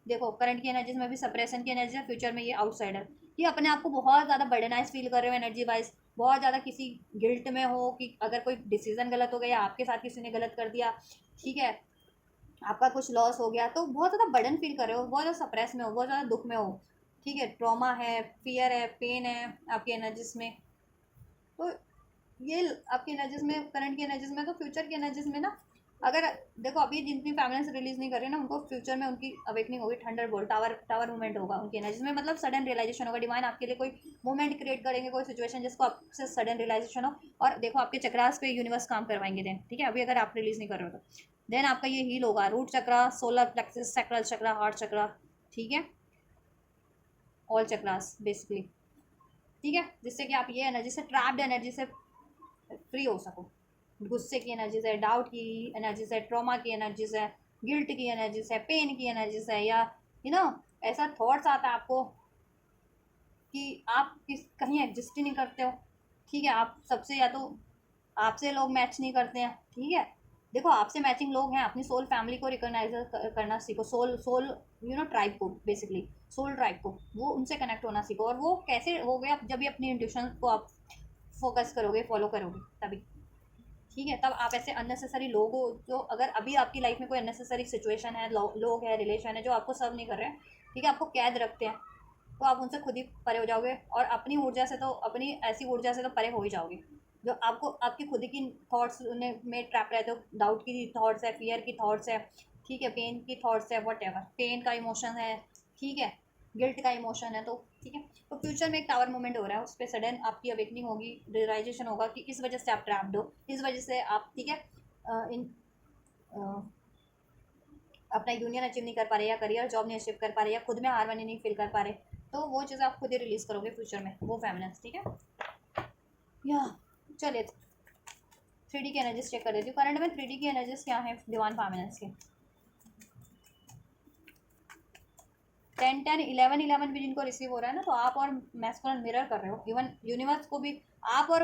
A: देखो करंट की एनर्जीज में भी सप्रेशन की एनर्जी है, फ्यूचर में ये आउटसाइडर, कि अपने आप को बहुत ज़्यादा बर्डनाइज फील कर रहे हो एनर्जी वाइज, बहुत ज़्यादा किसी गिल्ट में हो कि अगर कोई डिसीजन गलत हो गया या आपके साथ किसी ने गलत कर दिया, ठीक है, आपका कुछ लॉस हो गया तो बहुत ज़्यादा बर्डन फील कर रहे हो, बहुत ज़्यादा सप्रेस में हो, बहुत ज़्यादा दुख में हो, ठीक है, ट्रॉमा है, फियर है, पेन है आपकी एनर्जीज में। तो ये आपकी एनर्जीज में, करंट की एनर्जीज में, तो फ्यूचर की एनर्जीज में ना, अगर देखो अभी जितनी फैमिली से रिलीज नहीं कर रहे ना उनको फ्यूचर में उनकी अवेकनिंग होगी, थंडर बोल्ट, टावर मूवमेंट होगा उनकी एनर्जीज में, मतलब सडन रियलाइजेशन होगा, डिवाइन आपके लिए कोई मूवमेंट क्रिएट करेंगे, कोई सिचुएशन जिसको आपसे सडन रियलाइजेशन हो। और देखो आपके चक्रास पे यूनिवर्स काम करवाएंगे देन, ठीक है, अभी अगर आप रिलीज नहीं कर रहे हो तो देन आपका ये हील होगा, रूट चक्रा, सोलर प्लेक्सस, सैक्रल चक्रा, हार्ट चक्रा, ठीक है, ऑल चक्रास बेसिकली, ठीक है, जिससे कि आप ये एनर्जी से, ट्रैप्ड एनर्जी से फ्री हो सको। गुस्से की एनर्जीज है, डाउट की एनर्जीज है, ट्रॉमा की एनर्जीज है, गिल्ट की एनर्जीज है, पेन की एनर्जीज है, या ऐसा थॉट्स आता है आपको कि आप कहीं एग्जिस्ट ही नहीं करते हो, ठीक है, आप सबसे, या तो आपसे लोग मैच नहीं करते हैं, ठीक है, देखो आपसे मैचिंग लोग हैं, अपनी सोल फैमिली को रिकॉग्नाइज करना सीखो, सोल सोल ट्राइब को, बेसिकली सोल ट्राइब को, वो उनसे कनेक्ट होना सीखो। और वो कैसे हो गया? जब भी अपनी इंट्यूशन को आप फोकस करोगे, फॉलो करोगे तभी, ठीक है, तब आप ऐसे अननेसेसरी लोग हो जो, अगर अभी आपकी लाइफ में कोई अननेसेसरी सिचुएशन है, लोग है, रिलेशन है जो आपको सर्व नहीं कर रहे हैं, ठीक है, आपको कैद रखते हैं, तो आप उनसे खुद ही परे हो जाओगे, और अपनी ऊर्जा से, तो अपनी ऐसी ऊर्जा से तो परे हो ही जाओगे जो आपको आपकी खुद की थॉट्स में ट्रैप रहते हो, डाउट की थॉट्स है, फियर की थॉट्स है, ठीक है, पेन की थॉट्स है, वट एवर, पेन का इमोशन है, ठीक है, गिल्ट का इमोशन है, तो ठीक है, तो फ्यूचर में एक टावर मूवमेंट हो रहा है, उस पर सडन आपकी अवेकनिंग होगी, रियलाइजेशन होगा कि इस वजह से आप ट्रैप्ड हो, इस वजह से आप, ठीक है, इन अपना यूनियन अचीव नहीं कर पा रहे, या करियर जॉब नहीं अचीव कर पा रहे, या खुद में हारमोनी नहीं फील कर पा रहे, तो वो चीज़ आप खुद ही रिलीज करोगे फ्यूचर में, वो फेमिनेंस, ठीक है। या चलिए 3D की एनर्जीज चेक कर देती हूँ, करंट में 3D की एनर्जीज क्या है डिवाइन फेमिनेंस के। 10-10-11-11 भी जिनको रिसीव हो रहा है ना, तो आप और मैस्कुलिन मिरर कर रहे हो, इवन यूनिवर्स को भी आप और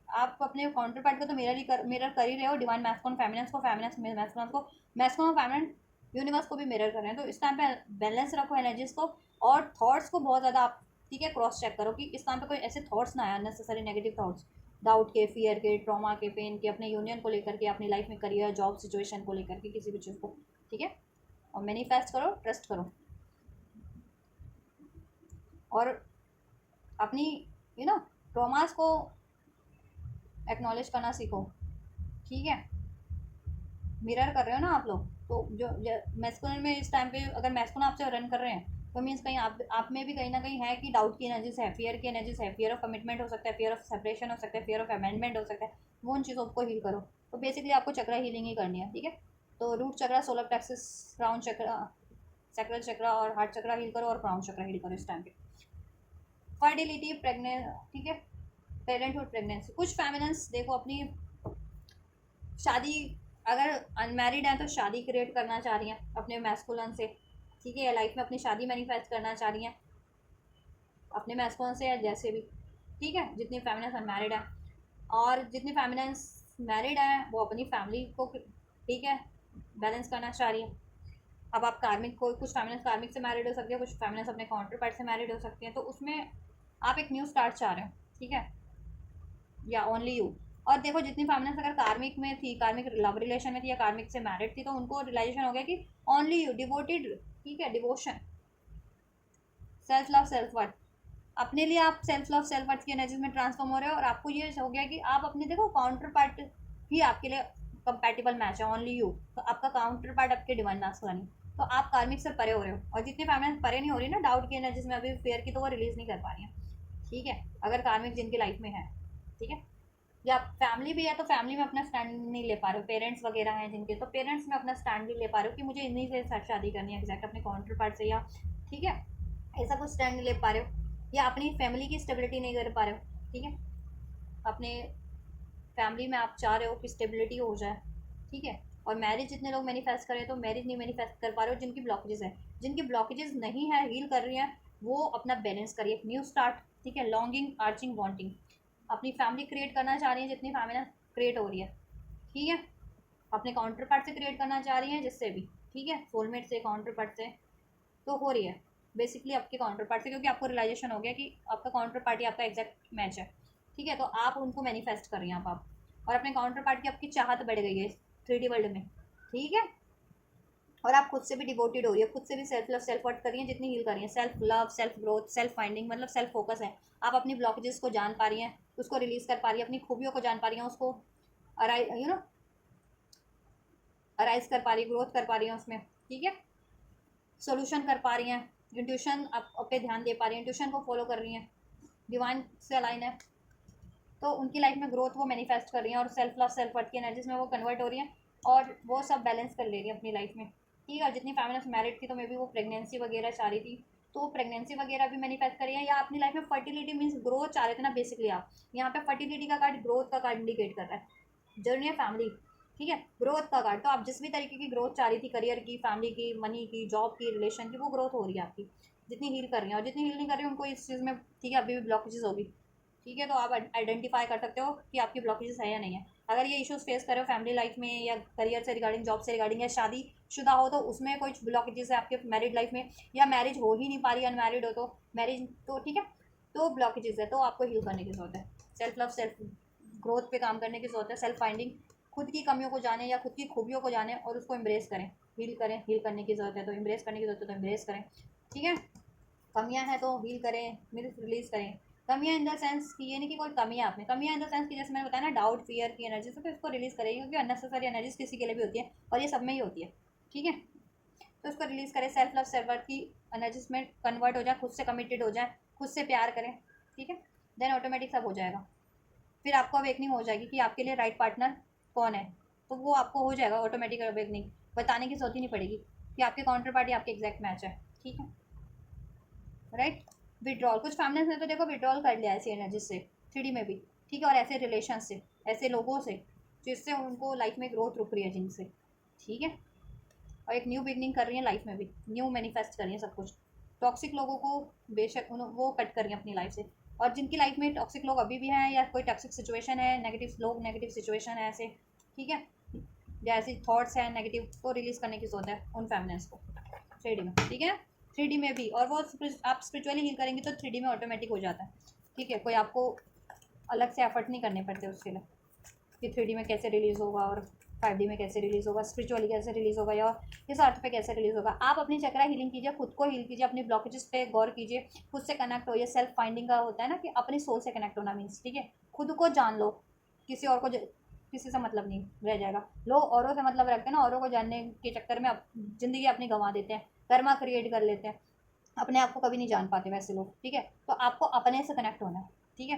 A: आप अपने काउंटर पार्ट को तो मिरर कर ही रहे हो, डिवाइन मैस्कुलिन फेमिनेंस को, फेमिनेंस मैस्कुलिन को, मैस्कुलिन फेमिनिन यूनिवर्स को भी मिरर कर रहे हैं। तो इस टाइम पे बैलेंस रखो एनर्जीज को, और थॉट्स को बहुत ज़्यादा आप, ठीक है, क्रॉस चेक करो कि इस टाइम पे कोई ऐसे थॉट्स ना आए, अननेसेसरी नेगेटिव थॉट्स, डाउट के, फियर के, ट्रॉमा के, पेन के, अपने यूनियन को लेकर के, अपनी लाइफ में करियर जॉब सिचुएशन को लेकर के, किसी भी चीज़ को, ठीक है, और मैनिफेस्ट करो, ट्रस्ट करो, और अपनी ट्रॉमास को एक्नॉलेज करना सीखो, ठीक है, मिरर कर रहे हो ना आप लोग, तो जो मैस्कुलिन में इस टाइम पे अगर मैस्कुलिन आपसे रन कर रहे हैं तो मीन्स कहीं आप में भी कहीं ना कहीं है कि डाउट की एनर्जीज है, फियर की एनर्जीज है, फियर ऑफ कमिटमेंट हो सकता है, फियर ऑफ सेपरेशन हो सकता है, फियर ऑफ अमेंडमेंट हो सकता है, वो उन चीज़ों को हील करो। तो बेसिकली आपको चक्रा हीलिंग ही करनी है, ठीक है, तो रूट चक्रा, सोलर प्लेक्सस, क्राउन चक्रा, सैक्रल चक्रा और हार्ट चक्रा हील करो, और क्राउन चक्रा हील करो इस टाइम पे। फर्टिलिटी, प्रेगनेंट, ठीक है, पेरेंटहुड, प्रेगनेंसी, कुछ फेमिनेंस देखो अपनी शादी, अगर अनमैरिड हैं तो शादी क्रिएट करना चाह रही हैं अपने मैस्कुलिन से, ठीक है, लाइफ में अपनी शादी मैनिफेस्ट करना चाह रही हैं अपने मैस्कुलिन से, या जैसे भी, ठीक है, जितनी फेमिनेंस अनमैरिड है, और जितनी फेमिनिन्स मैरिड हैं वो अपनी फैमिली को, ठीक है, बैलेंस करना चाह रही है। अब आप कार्मिक को, कुछ फेमिनिन्स कार्मिक से मैरिड हो सकती है, कुछ फेमिनिन्स अपने काउंटर पार्ट से मैरिड हो सकती हैं, तो उसमें आप एक न्यू स्टार्ट चाह रहे हो, ठीक है, या ओनली यू। और देखो जितनी फेमिनिन्स अगर कार्मिक में थी, कार्मिक लव रिलेशन में थी या कार्मिक से मैरिड थी, तो उनको रियलाइजेशन हो गया कि ओनली यू, डिवोटेड, ठीक है, devotion, self love, self worth, अपने लिए आप सेल्फ लव सेल्फ वर्थ की एनर्जी में ट्रांसफॉर्म हो रहे हो। और आपको ये हो गया कि आप अपने, देखो काउंटर पार्ट ही आपके लिए कंपैटिबल मैच है, ओनली यू, तो आपका काउंटर पार्ट आपके डिवाइन मास्कुलिन, तो आप कार्मिक से परे हो रहे हो। और जितनी फैमिली परे नहीं हो रही ना डाउट की एनर्जीज में, अभी फेयर की, तो वो रिलीज नहीं कर पा रही है, ठीक है, अगर कार्मिक जिनकी लाइफ में है, ठीक है, या फैमिली भी है तो फैमिली में अपना स्टैंड नहीं ले पा रहे हो, पेरेंट्स वगैरह हैं जिनके, तो पेरेंट्स में अपना स्टैंड नहीं ले पा रहे हो कि मुझे इन्हीं से साथ शादी करनी है एग्जैक्ट अपने काउंटर पार्ट से, या ठीक है, ऐसा कुछ स्टैंड नहीं ले पा रहे हो, या अपनी फैमिली की स्टेबिलिटी नहीं कर पा रहे हो, ठीक है, अपने फैमिली में आप चाह रहे हो कि स्टेबिलिटी हो जाए, ठीक है। और मैरिज जितने लोग मैनिफेस्ट कर रहे हैं, तो मैरिज नहीं मैनिफेस्ट कर पा रहे हो, जिनकी ब्लॉकेजेस है, जिनकी ब्लॉकेजेस नहीं है, हील कर रही हैं, वो अपना बैलेंस करिए, न्यू स्टार्ट, ठीक है, लॉन्गिंग, आर्चिंग, वांटिंग, अपनी फैमिली क्रिएट करना चाह रही है, जितनी फैमिली क्रिएट हो रही है, ठीक है, अपने काउंटर पार्ट से क्रिएट करना चाह रही हैं, जिससे भी, ठीक है, सोलमेट से, काउंटर पार्ट से, तो हो रही है बेसिकली आपके काउंटर पार्ट से, क्योंकि आपको रियलाइजेशन हो गया कि आपका काउंटर पार्टी आपका एग्जैक्ट मैच है, ठीक है, तो आप उनको मैनिफेस्ट कर रही हैं आप, और अपने काउंटर पार्ट की आपकी चाहत बढ़ गई है 3D वर्ल्ड में, ठीक है, और आप खुद से भी डिवोटेड हो रही है, खुद से भी सेल्फ लव सेल्फ वर्थ कर रही हैं, जितनी हील कर रही हैं, self love self growth self finding, मतलब सेल्फ फोकस है, आप अपनी ब्लॉकेजेस को जान पा रही हैं, उसको रिलीज कर पा रही है, अपनी खूबियों को जान पा रही हैं, उसको अराइज कर पा रही है, ग्रोथ कर पा रही है उसमें, ठीक है, सोल्यूशन कर पा रही हैं, इंट्यूशन आप पे ध्यान दे पा रही हैं, इंट्यूशन को फॉलो कर रही हैं, डिवाइन से अलाइन है, तो उनकी लाइफ में ग्रोथ वो मैनिफेस्ट कर रही हैं, और सेल्फ लव सेल्फ वर्थ की एनर्जीज में वो कन्वर्ट हो रही हैं, और वो सब बैलेंस कर ले रही है अपनी लाइफ में, ठीक है। और जितनी फैमिली मैरिड थी, तो मे बी वो प्रेगनेंसी वगैरह चाह रही थी, तो वो प्रेगनेंसी वगैरह भी मैनिफेस्ट करी है, या अपनी लाइफ में फर्टिलिटी मीन्स ग्रोथ चाह रहे थे ना बेसिकली आप, यहाँ पे फर्टिलिटी का कार्ड ग्रोथ का कार्ड इंडिकेट कर रहा है, जर्नी है फैमिली, ठीक है, ग्रोथ का कार्ड, तो आप जिस भी तरीके की ग्रोथ चाह रही थी, करियर की, फैमिली की, मनी की, जॉब की, रिलेशन की, वो ग्रोथ हो रही है आपकी, जितनी हील कर रही हैं, और जितनी हील नहीं कर रही उनको इस चीज़ में, ठीक है, अभी भी ब्लॉकेजेस होगी, ठीक है, तो आप आइडेंटिफाई कर सकते हो कि आपकी ब्लॉकेजेस है या नहीं है। अगर ये इश्यूज फेस करो फैमिली लाइफ में, या करियर से रिगार्डिंग, जॉब से रिगार्डिंग, या शादी शुदा हो तो उसमें कुछ ब्लॉकेजेस है आपके मैरिड लाइफ में, या मैरिज हो ही नहीं पा रही, अनमैरिड हो तो मैरिज, तो ठीक है, तो ब्लॉकेजेस है, तो आपको हील करने की जरूरत है, सेल्फ लव सेल्फ ग्रोथ पे काम करने की जरूरत है, सेल्फ फाइंडिंग, खुद की कमियों को जाने या खुद की खूबियों को जाने और उसको एम्ब्रेस करें, हील करें, हील करने की जरूरत है तो एम्ब्रेस करने की जरूरत है तो एम्ब्रेस करें, ठीक है, कमियां हैं तो हील करें, मीन्स रिलीज करें। कमियां इन द सेंस कि ये नहीं कि कोई कमी है आप में, कमियां इन द सेंस कि जैसे मैंने बताया ना डाउट फियर की एनर्जी, तो इसको रिलीज करें, क्योंकि अननेसेसरी एनर्जीज किसी के लिए भी होती है और ये सब में ही होती है, ठीक है, तो इसको रिलीज करें, सेल्फ लव सेल्फ वर्थ की एनर्जीज में कन्वर्ट हो जाए, खुद से कमिटेड हो जाए, खुद से प्यार करें, ठीक है, देन ऑटोमेटिक सब हो जाएगा। फिर आपको अवेकनिंग हो जाएगी कि आपके लिए राइट पार्टनर कौन है, तो वो आपको हो जाएगा ऑटोमेटिक अवेकनिंग, बताने की जरूरत ही नहीं पड़ेगी कि आपके काउंटर पार्टी आपके एग्जैक्ट मैच है, ठीक है, राइट। विड्रॉल, कुछ फैमिलीज ने तो देखो विड्रॉल कर लिया ऐसी एनर्जी से 3D में भी, ठीक है, और ऐसे रिलेशन से, ऐसे लोगों से जिससे उनको लाइफ में ग्रोथ रुक रही है जिनसे, ठीक है, और एक न्यू बिगनिंग कर रही है लाइफ में भी, न्यू मैनिफेस्ट कर रही है सब कुछ, टॉक्सिक लोगों को बेशक वो कट कर रही है अपनी लाइफ से, और जिनकी लाइफ में टॉक्सिक लोग अभी भी हैं, या कोई टॉक्सिक सिचुएशन है, नेगेटिव लोग, नेगेटिव सिचुएशन है ऐसे, ठीक है, या ऐसी थॉट्स हैं नेगेटिव, को रिलीज करने की जरूरत है उन फैमिलीज को 3D में, ठीक है, 3D में भी, और वो आप स्पिरिचुअली हील करेंगे तो 3D में ऑटोमेटिक हो जाता है, ठीक है, कोई आपको अलग से एफर्ट नहीं करने पड़ते उसके लिए कि 3D में कैसे रिलीज़ होगा और 5D में कैसे रिलीज़ होगा, स्पिरिचुअली कैसे रिलीज़ होगा, या किस अर्थ पे कैसे रिलीज़ होगा। आप अपनी चक्रा हीलिंग कीजिए, खुद को हील कीजिए, अपनी ब्लॉकेजेस पे गौर कीजिए, खुद से कनेक्ट होइए, सेल्फ फाइंडिंग का होता है ना कि अपनी सोल से कनेक्ट होना मीन्स, ठीक है, खुद को जान लो, किसी और को किसी से मतलब नहीं रह जाएगा। लोग औरों से मतलब रखते हैं ना, औरों को जानने के चक्कर में ज़िंदगी अपनी गंवा देते हैं, कर्मा क्रिएट कर लेते हैं, अपने आप को कभी नहीं जान पाते वैसे लोग, ठीक है, तो आपको अपने से कनेक्ट होना है, ठीक है,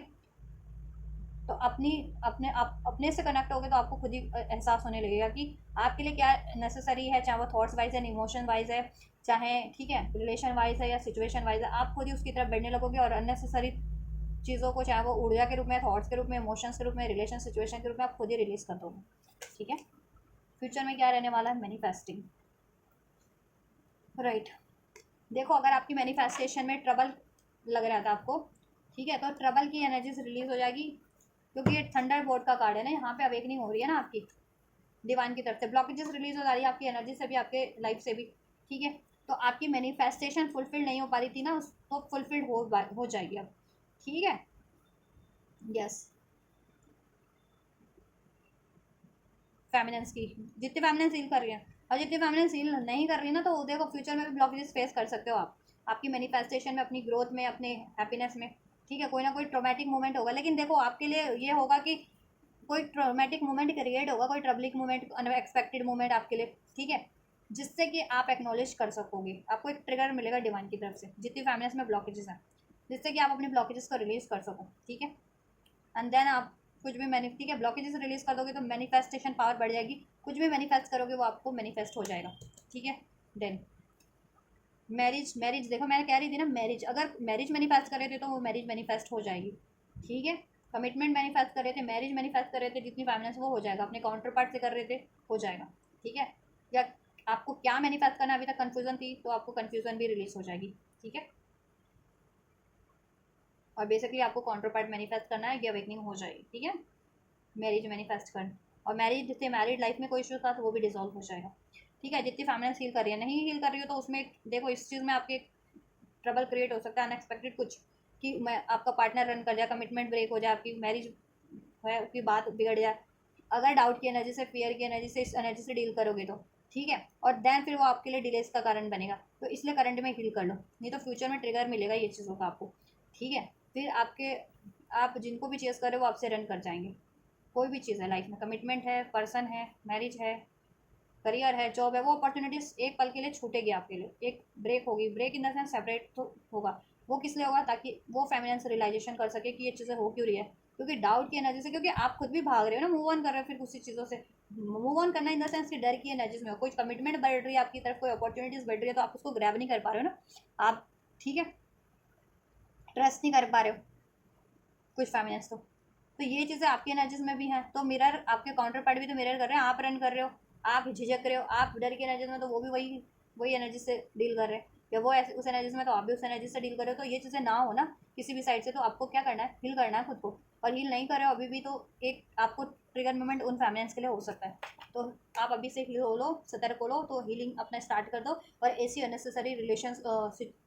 A: तो अपने से कनेक्ट होगे तो आपको खुद ही एहसास होने लगेगा कि आपके लिए क्या नेसेसरी है, चाहे वो थॉट्स वाइज है, इमोशन वाइज है, चाहे, ठीक है, रिलेशन वाइज है या सिचुएशन वाइज है, आप खुद ही उसकी तरफ बढ़ने लगोगे, और अननेसेसरी चीज़ों को, चाहे वो ऊर्जा के रूप में, थॉट्स के रूप में, इमोशंस के रूप में, रिलेशन सिचुएशन के रूप में, आप खुद ही रिलीज कर दोगे, ठीक है। फ्यूचर में क्या रहने वाला है, मैनिफेस्टिंग, राइट। देखो अगर आपकी मैनिफेस्टेशन में ट्रबल लग रहा था आपको, ठीक है, तो ट्रबल की एनर्जीज रिलीज हो जाएगी, क्योंकि ये थंडर बोर्ड का कार्ड है ना, यहाँ पे अवेकनिंग हो रही है ना आपकी डिवाइन की तरफ से, ब्लॉकेजेस रिलीज हो जा रही है आपकी एनर्जी से भी, आपके लाइफ से भी, ठीक है। तो आपकी मैनिफेस्टेशन फुलफिल नहीं हो पा रही थी ना, तो फुलफिल्ड हो जाएगी अब, ठीक है। यस, फेमिनेंस की जितनी फेमिनेंस हील कर रही है, और जितनी फेमिनेंस हील नहीं कर रही है ना, तो देखो फ्यूचर में भी ब्लॉकेजेस फेस कर सकते हो आप, आपकी मैनिफेस्टेशन में, अपनी ग्रोथ में, अपने हैप्पीनेस में, ठीक है। कोई ना कोई ट्रोमेटिक मोमेंट होगा, लेकिन देखो आपके लिए ये होगा कि कोई ट्रोमेटिक मोमेंट क्रिएट होगा, कोई ट्रबलिक मोमेंट, अनएक्सपेक्टेड मोमेंट आपके लिए, ठीक है, जिससे कि आप एक्नॉलेज कर सकोगे, आपको एक ट्रिगर मिलेगा डिवाइन की तरफ से, जितनी फैमिलीज में ब्लॉकेजेस हैं, जिससे कि आप अपने ब्लॉकेजेस को रिलीज कर सको, ठीक है। एंड देन आप कुछ भी मैनि ठीक है, ब्लॉकेजेस रिलीज कर दोगे तो मैनिफेस्टेशन पावर बढ़ जाएगी, कुछ भी मैनिफेस्ट करोगे वो आपको मैनिफेस्ट हो जाएगा, ठीक है। देन मैरिज, मैरिज देखो मैं कह रही थी ना, मैरिज, अगर मैरिज मैनिफेस्ट कर रहे थे तो वो मैरिज मैनिफेस्ट हो जाएगी, ठीक है। कमिटमेंट मैनिफेस्ट कर रहे थे, मैरिज मैनिफेस्ट कर रहे थे, जितनी फाइनेंस वो हो जाएगा, अपने काउंटर पार्ट से कर रहे थे, हो जाएगा, ठीक है। या आपको क्या मैनिफेस्ट करना अभी तक कन्फ्यूजन थी, तो आपको कन्फ्यूजन भी रिलीज हो जाएगी, ठीक है। और बेसिकली आपको काउंटर पार्ट मैनिफेस्ट करना है, ये अवेकनिंग हो जाएगी, ठीक है। मैरिज मैनिफेस्ट कर, और मैरिज जिससे मैरिड लाइफ में कोई इशू था तो वो भी डिजॉल्व हो जाएगा, ठीक है। जितनी फैमिली हील कर रही है, नहीं हील कर रही हो तो उसमें देखो इस चीज़ में आपके ट्रबल क्रिएट हो सकता है, अनएक्सपेक्टेड कुछ, कि मैं आपका पार्टनर रन कर जाए, कमिटमेंट ब्रेक हो जाए, आपकी मैरिज है उसकी बात बिगड़ जाए, अगर डाउट की एनर्जी से, फियर की एनर्जी से, इस एनर्जी से डील करोगे तो, ठीक है। और देन फिर वो आपके लिए डिलेस का कारण बनेगा, तो इसलिए करंट में हील कर लो, नहीं तो फ्यूचर में ट्रिगर मिलेगा ये चीज़ों का आपको, ठीक है। फिर आपके, आप जिनको भी चेस कर रहे हो वो आपसे रन कर जाएंगे, कोई भी चीज़ है लाइफ में, कमिटमेंट है, पर्सन है, मैरिज है, करियर है, जॉब है, वो अपॉर्चुनिटीज एक पल के लिए छूटेगी आपके लिए, एक ब्रेक होगी, break in the sense separate तो होगा, वो किस लिए होगा, ताकि वो फेमिनेंस रियलाइजेशन कर सके कि ये चीज़ें हो क्यों रही है, क्योंकि डाउट की एनर्जी से, क्योंकि आप खुद भी भाग रहे हो ना, मूव ऑन कर रहे हो फिर उसी चीज़ों से, मूव ऑन करना इन द सेंस कि डर की एनर्जीज में हो, कोई कमिटमेंट बढ़ रही है आपकी तरफ, कोई अपॉर्चुनिटीज बढ़ रही है, तो आप उसको ग्रैब नहीं कर पा रहे हो ना आप, ठीक है, ट्रस्ट नहीं कर पा रहे हो कुछ फेमिनेंस तो ये चीज़ें आपकी एनर्जीज में भी हैं, तो मिरर आपके काउंटर पार्ट भी तो मिरर कर रहे हैं, आप रन कर रहे हो, आप झिझक रहे हो, आप डर की एनर्जीज में, तो वो भी वही वही एनर्जी से डील कर रहे हैं, या वो ऐसे उस एनर्जीज में, तो आप भी उस एनर्जी से डील कर रहे हो, तो ये चीज़ें ना हो ना किसी भी साइड से, तो आपको क्या करना है, हील करना है खुद को, और हील नहीं कर रहे हो अभी भी, तो एक आपको ट्रिगर मोमेंट उन फैमिलीज के लिए हो सकता है, तो आप अभी से हील हो लो, सतर्क हो लो, तो हीलिंग अपना स्टार्ट कर दो, और ऐसी अननेसेसरी रिलेशन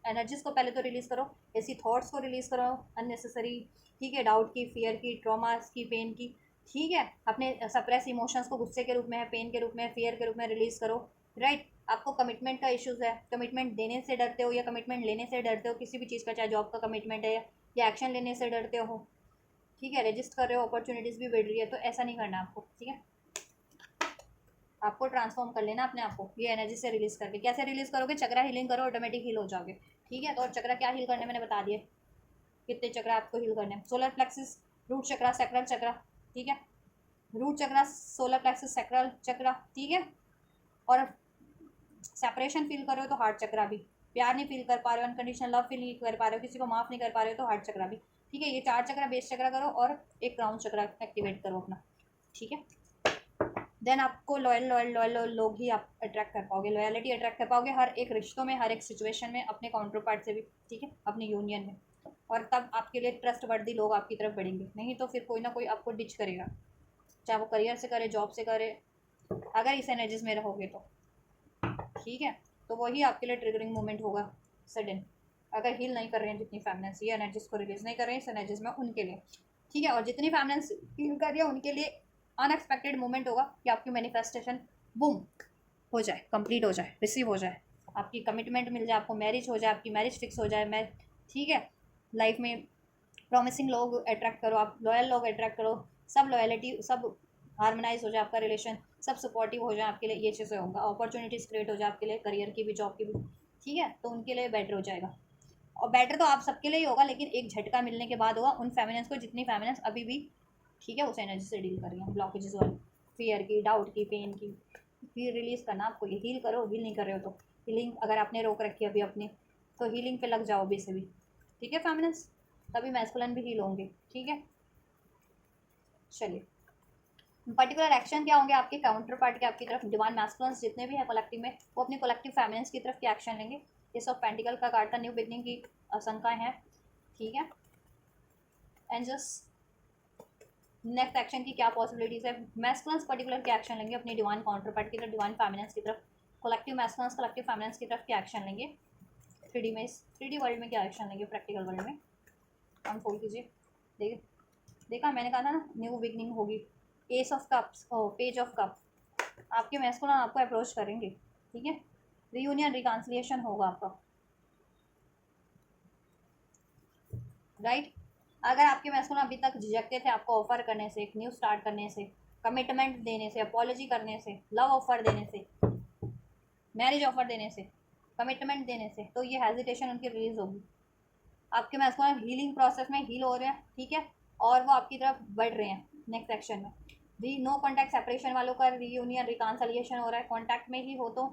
A: एनर्जीज को पहले तो रिलीज़ करो, ऐसी थॉट्स को रिलीज़ करो अननेसेसरी, ठीक है, डाउट की, फियर की, ट्रॉमास की, पेन की, ठीक है। अपने सप्रेस इमोशंस को गुस्से के रूप में है, पेन के रूप में, फियर के रूप में रिलीज़ करो, राइट। आपको कमिटमेंट का इश्यूज़ है, कमिटमेंट देने से डरते हो, या कमिटमेंट लेने से डरते हो, किसी भी चीज़ का, चाहे जॉब का कमिटमेंट है, या एक्शन लेने से डरते हो, ठीक है। रजिस्ट कर रहे हो, अपॉर्चुनिटीज़ भी बढ़ रही है, तो ऐसा नहीं करना आपको, ठीक है। आपको ट्रांसफॉर्म कर लेना अपने आप को, ये एनर्जी से रिलीज़ करके, कैसे रिलीज़ करोगे, चक्रा हीलिंग करो, ऑटोमेटिक हील हो जाओगे, ठीक है। तो और चक्रा क्या हील करने मैंने बता दिए, कितने चक्र आपको हील करने हैं, सोलर प्लेक्सिस, रूट चक्रा, सैक्रल चक्रा, ठीक है, रूट चक्रा, सोलर प्लेक्सिस, सैक्रल चक्रा, ठीक है। और सेपरेशन फील कर रहे हो तो हार्ट चक्रा भी, प्यार नहीं फील कर पा रहे हो, अनकंडीशनल लव फील नहीं कर पा रहे हो, किसी को माफ़ नहीं कर पा रहे हो, तो हार्ट चक्रा भी, ठीक है। ये 4 चक्रा बेस चक्रा करो, और एक क्राउन चक्रा एक्टिवेट करो अपना, ठीक है। देन आपको लॉयल लॉयल लॉयल लोग ही आप अट्रैक्ट कर पाओगे, लॉयलिटी अट्रैक्ट कर पाओगे हर एक रिश्तों में, हर एक सिचुएशन में, अपने काउंटर पार्ट से भी, ठीक है, अपनी यूनियन में, और तब आपके लिए ट्रस्ट वर्दी लोग आपकी तरफ बढ़ेंगे, नहीं तो फिर कोई ना कोई आपको डिच करेगा, चाहे वो करियर से करे, जॉब से करे, अगर इस एनर्जीज में रहोगे तो, ठीक है। तो वही आपके लिए ट्रिगरिंग मोमेंट होगा सडन, अगर हील नहीं कर रहे हैं जितनी फैमिनेंस, ये एनर्जीज को रिलीज नहीं कर रहे हैं इस एनर्जीज में, उनके लिए, ठीक है। और जितनी फैमिनेंस हील कर रही है उनके लिए अनएक्सपेक्टेड मोमेंट होगा कि आपकी मैनिफेस्टेशन बूम हो जाए, कंप्लीट हो जाए, रिसीव हो जाए, आपकी कमिटमेंट मिल जाए, आपको मैरिज हो जाए, आपकी मैरिज फिक्स हो जाए, मैं, ठीक है। लाइफ में प्रॉमिसिंग लोग अट्रैक्ट करो, आप लॉयल लोग अट्रैक्ट करो, सब लॉयलिटी, सब हार्मोनाइज हो जाए आपका रिलेशन, सब सपोर्टिव हो जाए आपके लिए, ये चीज़ें होगा, अपॉर्चुनिटीज़ क्रिएट हो जाए आपके लिए, करियर की भी, जॉब की भी, ठीक है। तो उनके लिए बेटर हो जाएगा, और बेटर तो आप सबके लिए ही होगा, लेकिन एक झटका मिलने के बाद होगा उन फेमिनेंस को, जितनी फेमिनेंस अभी भी, ठीक है, उस एनर्जी से डील कर रही हैं, ब्लॉकेजेस और फियर की, डाउट की, पेन की, फिर रिलीज़ करना आपको, ये हील करो, हील नहीं कर रहे हो तो हीलिंग, अगर आपने रोक रखी है अभी अपनी, तो हीलिंग पे लग जाओ अभी से भी, ठीक है फेमिनेंस, तभी मैस्कुलिन भी हील होंगे, ठीक है। चलिए, पर्टिकुलर एक्शन क्या होंगे आपके काउंटर पार्ट के आपकी तरफ, डिवाइन मैस्कुलिन्स जितने भी हैं कलेक्टिव में, वो अपनी कलेक्टिव फेमिनेंस की तरफ क्या एक्शन लेंगे, ये सब पेंटिकल का कार्ड था, न्यू बिगनिंग की आशंकाएं हैं, ठीक है। एंजल्स, नेक्स्ट एक्शन की क्या पॉसिबिलिटीज है, मैस्कुलिन्स पर्टिकुलर क्या एक्शन लेंगे अपनी डिवाइन काउंटर पार्ट की तरफ, डिवाइन फेमिनिन्स की तरफ, कलेक्टिव मैस्कुलिन्स कलेक्टिव फेमिनिन्स की तरफ क्या एक्शन लेंगे 3D में, 3D वर्ल्ड में क्या एक्शन लेंगे प्रैक्टिकल वर्ल्ड में, अनफोल्ड कीजिए। देखा मैंने कहा था ना न्यू बिगनिंग होगी। Ace of cups, oh page of cup, आपके मैस्कुलिन आपको अप्रोच करेंगे, ठीक है, रीयूनियन रिकॉन्सिलिएशन होगा आपका, राइट। अगर आपके मैस्कुलिन अभी तक झिझकते थे आपको ऑफर करने से, एक न्यू स्टार्ट करने से, कमिटमेंट देने से, अपॉलॉजी करने से, लव ऑफर देने से, मैरिज ऑफर देने से, कमिटमेंट देने से, तो ये हेजिटेशन उनकी रिलीज होगी। आपके मैस्कुलिन हीलिंग प्रोसेस में हील हो रहे हैं, ठीक है, और वो आपकी तरफ बढ़ रहे हैं नेक्स्ट एक्शन में। री नो कॉन्टैक्ट सेपरेशन वालों का रीयूनियन रिकॉन्सिलिएशन हो रहा है, कॉन्टैक्ट में ही हो तो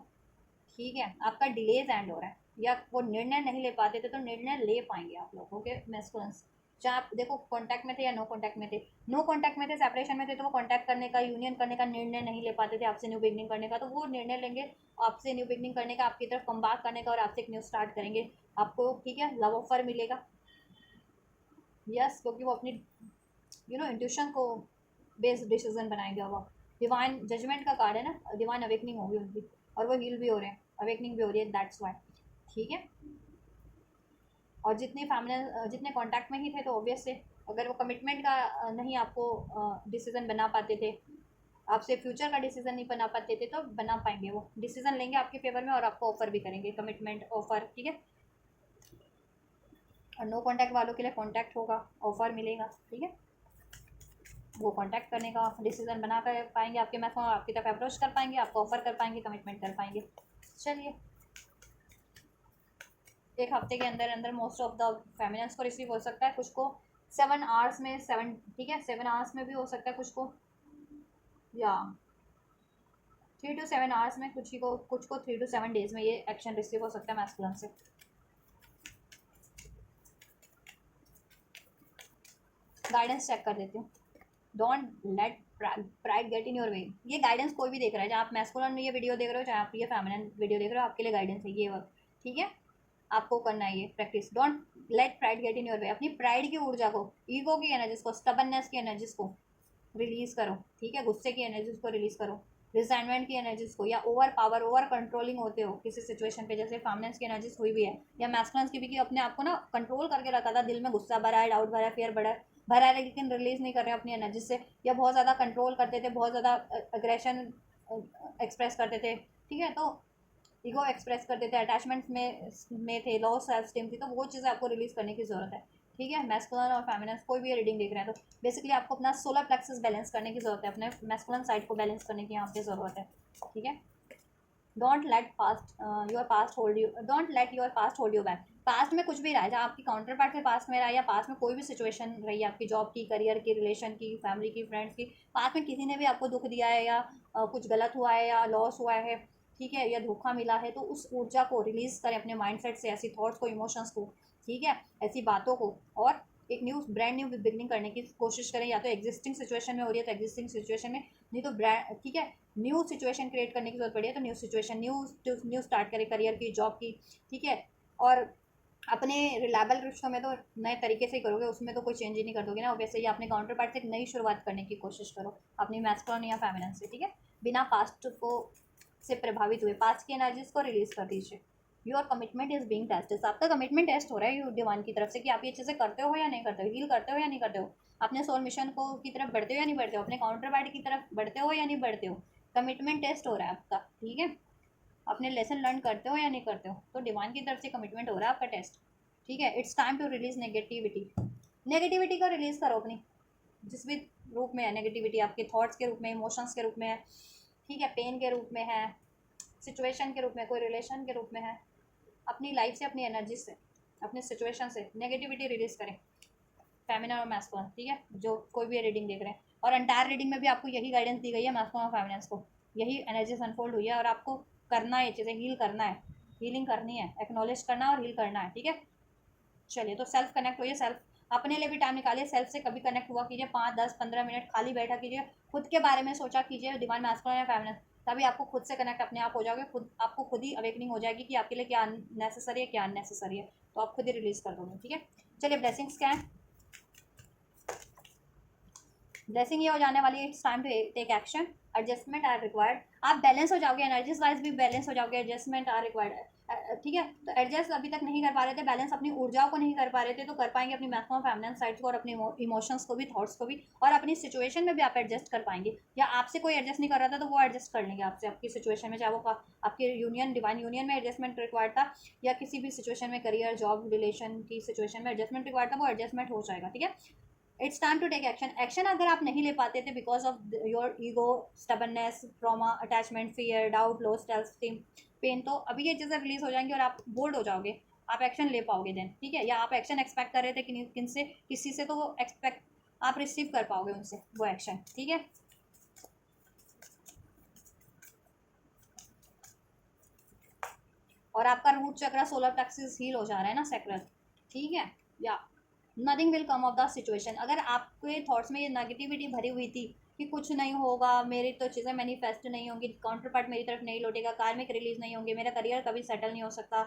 A: ठीक है, आपका डिलेज एंड हो रहा है, या वो निर्णय नहीं ले पाते थे तो निर्णय ले पाएंगे आप लोगों के मैस्कुलिन्स, चाहे आप देखो कॉन्टैक्ट में थे या नो कॉन्टैक्ट में थे, नो कॉन्टैक्ट में थे, सेपरेशन में थे, तो वो कॉन्टैक्ट करने का, यूनियन करने का निर्णय नहीं ले पाते थे आपसे न्यू बिगनिंग करने का, तो वो निर्णय लेंगे आपसे न्यू बिगनिंग करने का, आपकी तरफ कम बैक करने का, और आपसे एक न्यू स्टार्ट करेंगे आपको, ठीक है, लव ऑफर मिलेगा। यस, क्योंकि वो अपनी इंट्यूशन को बेस्ड डिसीजन बनाएंगे, वो डिवाइन जजमेंट का कार्ड है ना, डिवाइन अवेकनिंग होगी उनकी, और वो हील भी हो रहे हैं, अवेकनिंग भी हो रही है, दैट्स वाई, ठीक है। और जितने फैमिली जितने कांटेक्ट में ही थे तो ऑब्वियसली अगर वो कमिटमेंट का नहीं आपको डिसीजन बना पाते थे, आपसे फ्यूचर का डिसीजन नहीं बना पाते थे, तो बना पाएंगे, वो डिसीजन लेंगे आपके फेवर में और आपको ऑफर भी करेंगे, कमिटमेंट ऑफर, ठीक है। और नो कॉन्टैक्ट वालों के लिए कॉन्टैक्ट होगा, ऑफर मिलेगा, ठीक है, वो कांटेक्ट करने का डिसीजन बना कर पाएंगे, आपके मैथ आपकी तरफ अप्रोच कर पाएंगे, आपको ऑफर कर पाएंगे, कमिटमेंट कर पाएंगे। चलिए, एक हफ्ते के अंदर अंदर मोस्ट ऑफ द फेमिनिन्स को रिसीव हो सकता है, कुछ को 7 आवर्स में, 7, ठीक है, 7 आवर्स में भी हो सकता है कुछ को, या 3 to 7 आवर्स में, कुछ को 3 to 7 डेज में ये एक्शन रिसीव हो सकता है मैस्कुलिन से। गाइडेंस चेक कर देती हूँ। Don't let pride get in your way, ये गाइडेंस कोई भी देख रहा है, चाहे आप मैस्कुलिन में ये वीडियो देख रहे हो, चाहे आप ये फेमिनिन वीडियो देख रहे हो, आपके लिए गाइडेंस है ये वर्क, ठीक है, आपको करना है ये practice. Don't let pride get in your way, अपनी प्राइड की ऊर्जा को, ईगो की एनर्जीज को, स्टबननेस की एनर्जीज को रिलीज करो, ठीक है, गुस्से की एनर्जीज को रिलीज करो, रिजाइनमेंट की एनर्जीज को, या ओवर पावर, ओवर कंट्रोलिंग होते हो किसी सिचुएशन पे, जैसे फेमिनिन्स की एनर्जीज हुई भी है, या मैस्कुलिन्स की भी, कि अपने आप को ना कंट्रोल करके रखा था, दिल में गुस्सा भरा है, डाउट भरा है, फियर भरा है, लेकिन रिलीज नहीं कर रहे अपनी एनर्जी से, या बहुत ज़्यादा कंट्रोल करते थे, बहुत ज़्यादा अग्रेशन एक्सप्रेस करते थे, ठीक है, तो ईगो एक्सप्रेस करते थे, अटैचमेंट में थे, लॉ सेल्फ स्टीम थी, तो वो चीज़ें आपको रिलीज करने की ज़रूरत है, ठीक है। मैस्कुलिन और फेमिनिन कोई भी रीडिंग देख रहे हैं तो बेसिकली आपको अपना सोलर प्लेक्सस बैलेंस करने की ज़रूरत है, अपने मैस्कुलिन साइड को बैलेंस करने की यहाँ पे ज़रूरत है, ठीक है। Don't let past hold you, don't let your past hold you back, past में कुछ भी रहा है, जहाँ आपकी काउंटर पार्ट के पास्ट में रहा है, या पास्ट में कोई भी सिचुएशन रही है आपकी, जॉब की, करियर की, रिलेशन की, फैमिली की, फ्रेंड्स की, पास्ट में किसी ने भी आपको दुख दिया है, या कुछ गलत हुआ है, या लॉस हुआ है, ठीक है, या धोखा मिला है, तो उस ऊर्जा को रिलीज करें अपने माइंडसेट से, ऐसी थॉट्स को, इमोशंस को, ठीक है, ऐसी बातों को, और एक न्यू ब्रांड न्यू बिगनिंग करने की कोशिश करें, या तो एग्जिस्टिंग सिचुएशन में हो रही है तो एग्जिस्टिंग सिचुएशन में, नहीं तो ब्रांड, ठीक है, न्यू सिचुएशन क्रिएट करने की जरूरत पड़ी है तो न्यू सिचुएशन, न्यू स्टार्ट करें करियर की, जॉब की, ठीक है। और अपने रिलायबल रिश्तों में तो नए तरीके से ही करोगे, उसमें तो कोई चेंज ही नहीं कर दोगे ना, वैसे ही अपने काउंटर पार्ट से एक नई शुरुआत करने की कोशिश करो अपनी मैस्कुलिन या फेमिनिन से, ठीक है, बिना पास्ट को से प्रभावित हुए, पास्ट की एनर्जीज को रिलीज कर दीजिए। Your commitment is being tested, आपका कमिटमेंट टेस्ट हो रहा है यू डिवाइन की तरफ से, कि आप ये चीज़ें करते हो या नहीं करते हो, हील करते हो या नहीं करते हो, अपने सोल मिशन को की तरफ बढ़ते हो या नहीं बढ़ते हो, अपने काउंटर पार्ट की तरफ बढ़ते हो या नहीं बढ़ते हो, कमिटमेंट टेस्ट हो रहा है आपका, ठीक है, अपने लेसन लर्न करते हो या नहीं करते हो, तो डिवाइन की तरफ से कमिटमेंट हो रहा है आपका टेस्ट, ठीक है। It's time to release negativity, negativity को रिलीज करो अपनी, जिस भी रूप में है नेगेटिविटी, आपके थॉट्स के रूप में, इमोशंस के रूप में है, ठीक है, पेन के रूप में है, सिचुएशन के रूप में, कोई रिलेशन के रूप में है, अपनी लाइफ से, अपनी एनर्जी से, अपने सिचुएशन से नेगेटिविटी रिलीज करें, फेमिनिन और मैस्कुलिन, ठीक है, जो कोई भी रीडिंग देख रहे हैं, और एंटायर रीडिंग में भी आपको यही गाइडेंस दी गई है, मैस्कुलिन और फेमिनिन को यही एनर्जीज अनफोल्ड हुई है, और आपको करना है, ये चीज़ें हील करना है, हीलिंग करनी है, एक्नॉलेज करना और हील करना है, ठीक है। चलिए, तो सेल्फ कनेक्ट होइए, सेल्फ अपने लिए भी टाइम निकालिए, सेल्फ से कभी कनेक्ट हुआ कीजिए, 5, 10, 15 मिनट खाली बैठा कीजिए, खुद के बारे में सोचा कीजिए, डिवाइन मैस्कुलिन या फेमिनिन, तभी आपको खुद से कनेक्ट अपने आप हो जाओगे, खुद आपको खुद ही अवेकनिंग हो जाएगी कि आपके लिए क्या नेसेसरी है, क्या अननेसेसरी है, तो आप खुद ही रिलीज कर दोगे, ठीक है। चलिए, ब्लेसिंग्स क्या है, ब्लेसिंग ये हो जाने वाली है, it's time to take action, adjustment are required. आप बैलेंस हो जाओगे, एनर्जीज वाइज भी बैलेंस हो जाओगे, एडजस्टमेंट आर रिक्वायर्ड। ठीक है, तो एडजस्ट अभी तक नहीं कर पा रहे थे, बैलेंस अपनी ऊर्जाओं को नहीं कर पा रहे थे, तो कर पाएंगे अपनी मैक्सिमम फेमिनिन साइड्स को और अपनी इमोशंस को भी, थॉट्स को भी, और अपनी सिचुएशन में भी आप एडजस्ट कर पाएंगे। या आपसे कोई एडजस्ट नहीं कर रहा था तो वो एडजस्ट कर लेंगे आपसे, आपकी सिचुएशन में, चाहे वो आपके यूनियन, डिवाइन यूनियन में एडजस्टमेंट रिक्वायर्ड था, या किसी भी सिचुएशन में, करियर, जॉब, रिलेशन की सिचुएशन में एडजस्टमेंट रिक्वायर्ड था, वो एडजस्टमेंट हो जाएगा। ठीक है, it's time to take action. Action अगर आप नहीं ले पाते थे because of your ego, stubbornness, trauma, attachment, fear, doubt, low self esteem, pain, तो अभी ये चीज़ें रिलीज हो जाएंगी और आप बोल्ड हो जाओगे, आप एक्शन ले पाओगे देन। ठीक है, या आप एक्शन एक्सपेक्ट कर रहे थे कि किन से, किसी से, तो वो एक्सपेक्ट आप रिसीव कर पाओगे उनसे वो एक्शन। ठीक है, और आपका रूट चक्र, सोलर प्लेक्सस हील हो जा रहा है ना, सेक्रल। ठीक है, या nothing will come of the situation. अगर आपके थॉट्स में ये नेगेटिविटी भरी हुई थी कि कुछ नहीं होगा, मेरी तो चीज़ें मैनिफेस्ट नहीं होंगी, काउंटर पार्ट मेरी तरफ नहीं लौटेगा, कार्मिक रिलीज नहीं होंगे, मेरा करियर कभी सेटल नहीं हो सकता,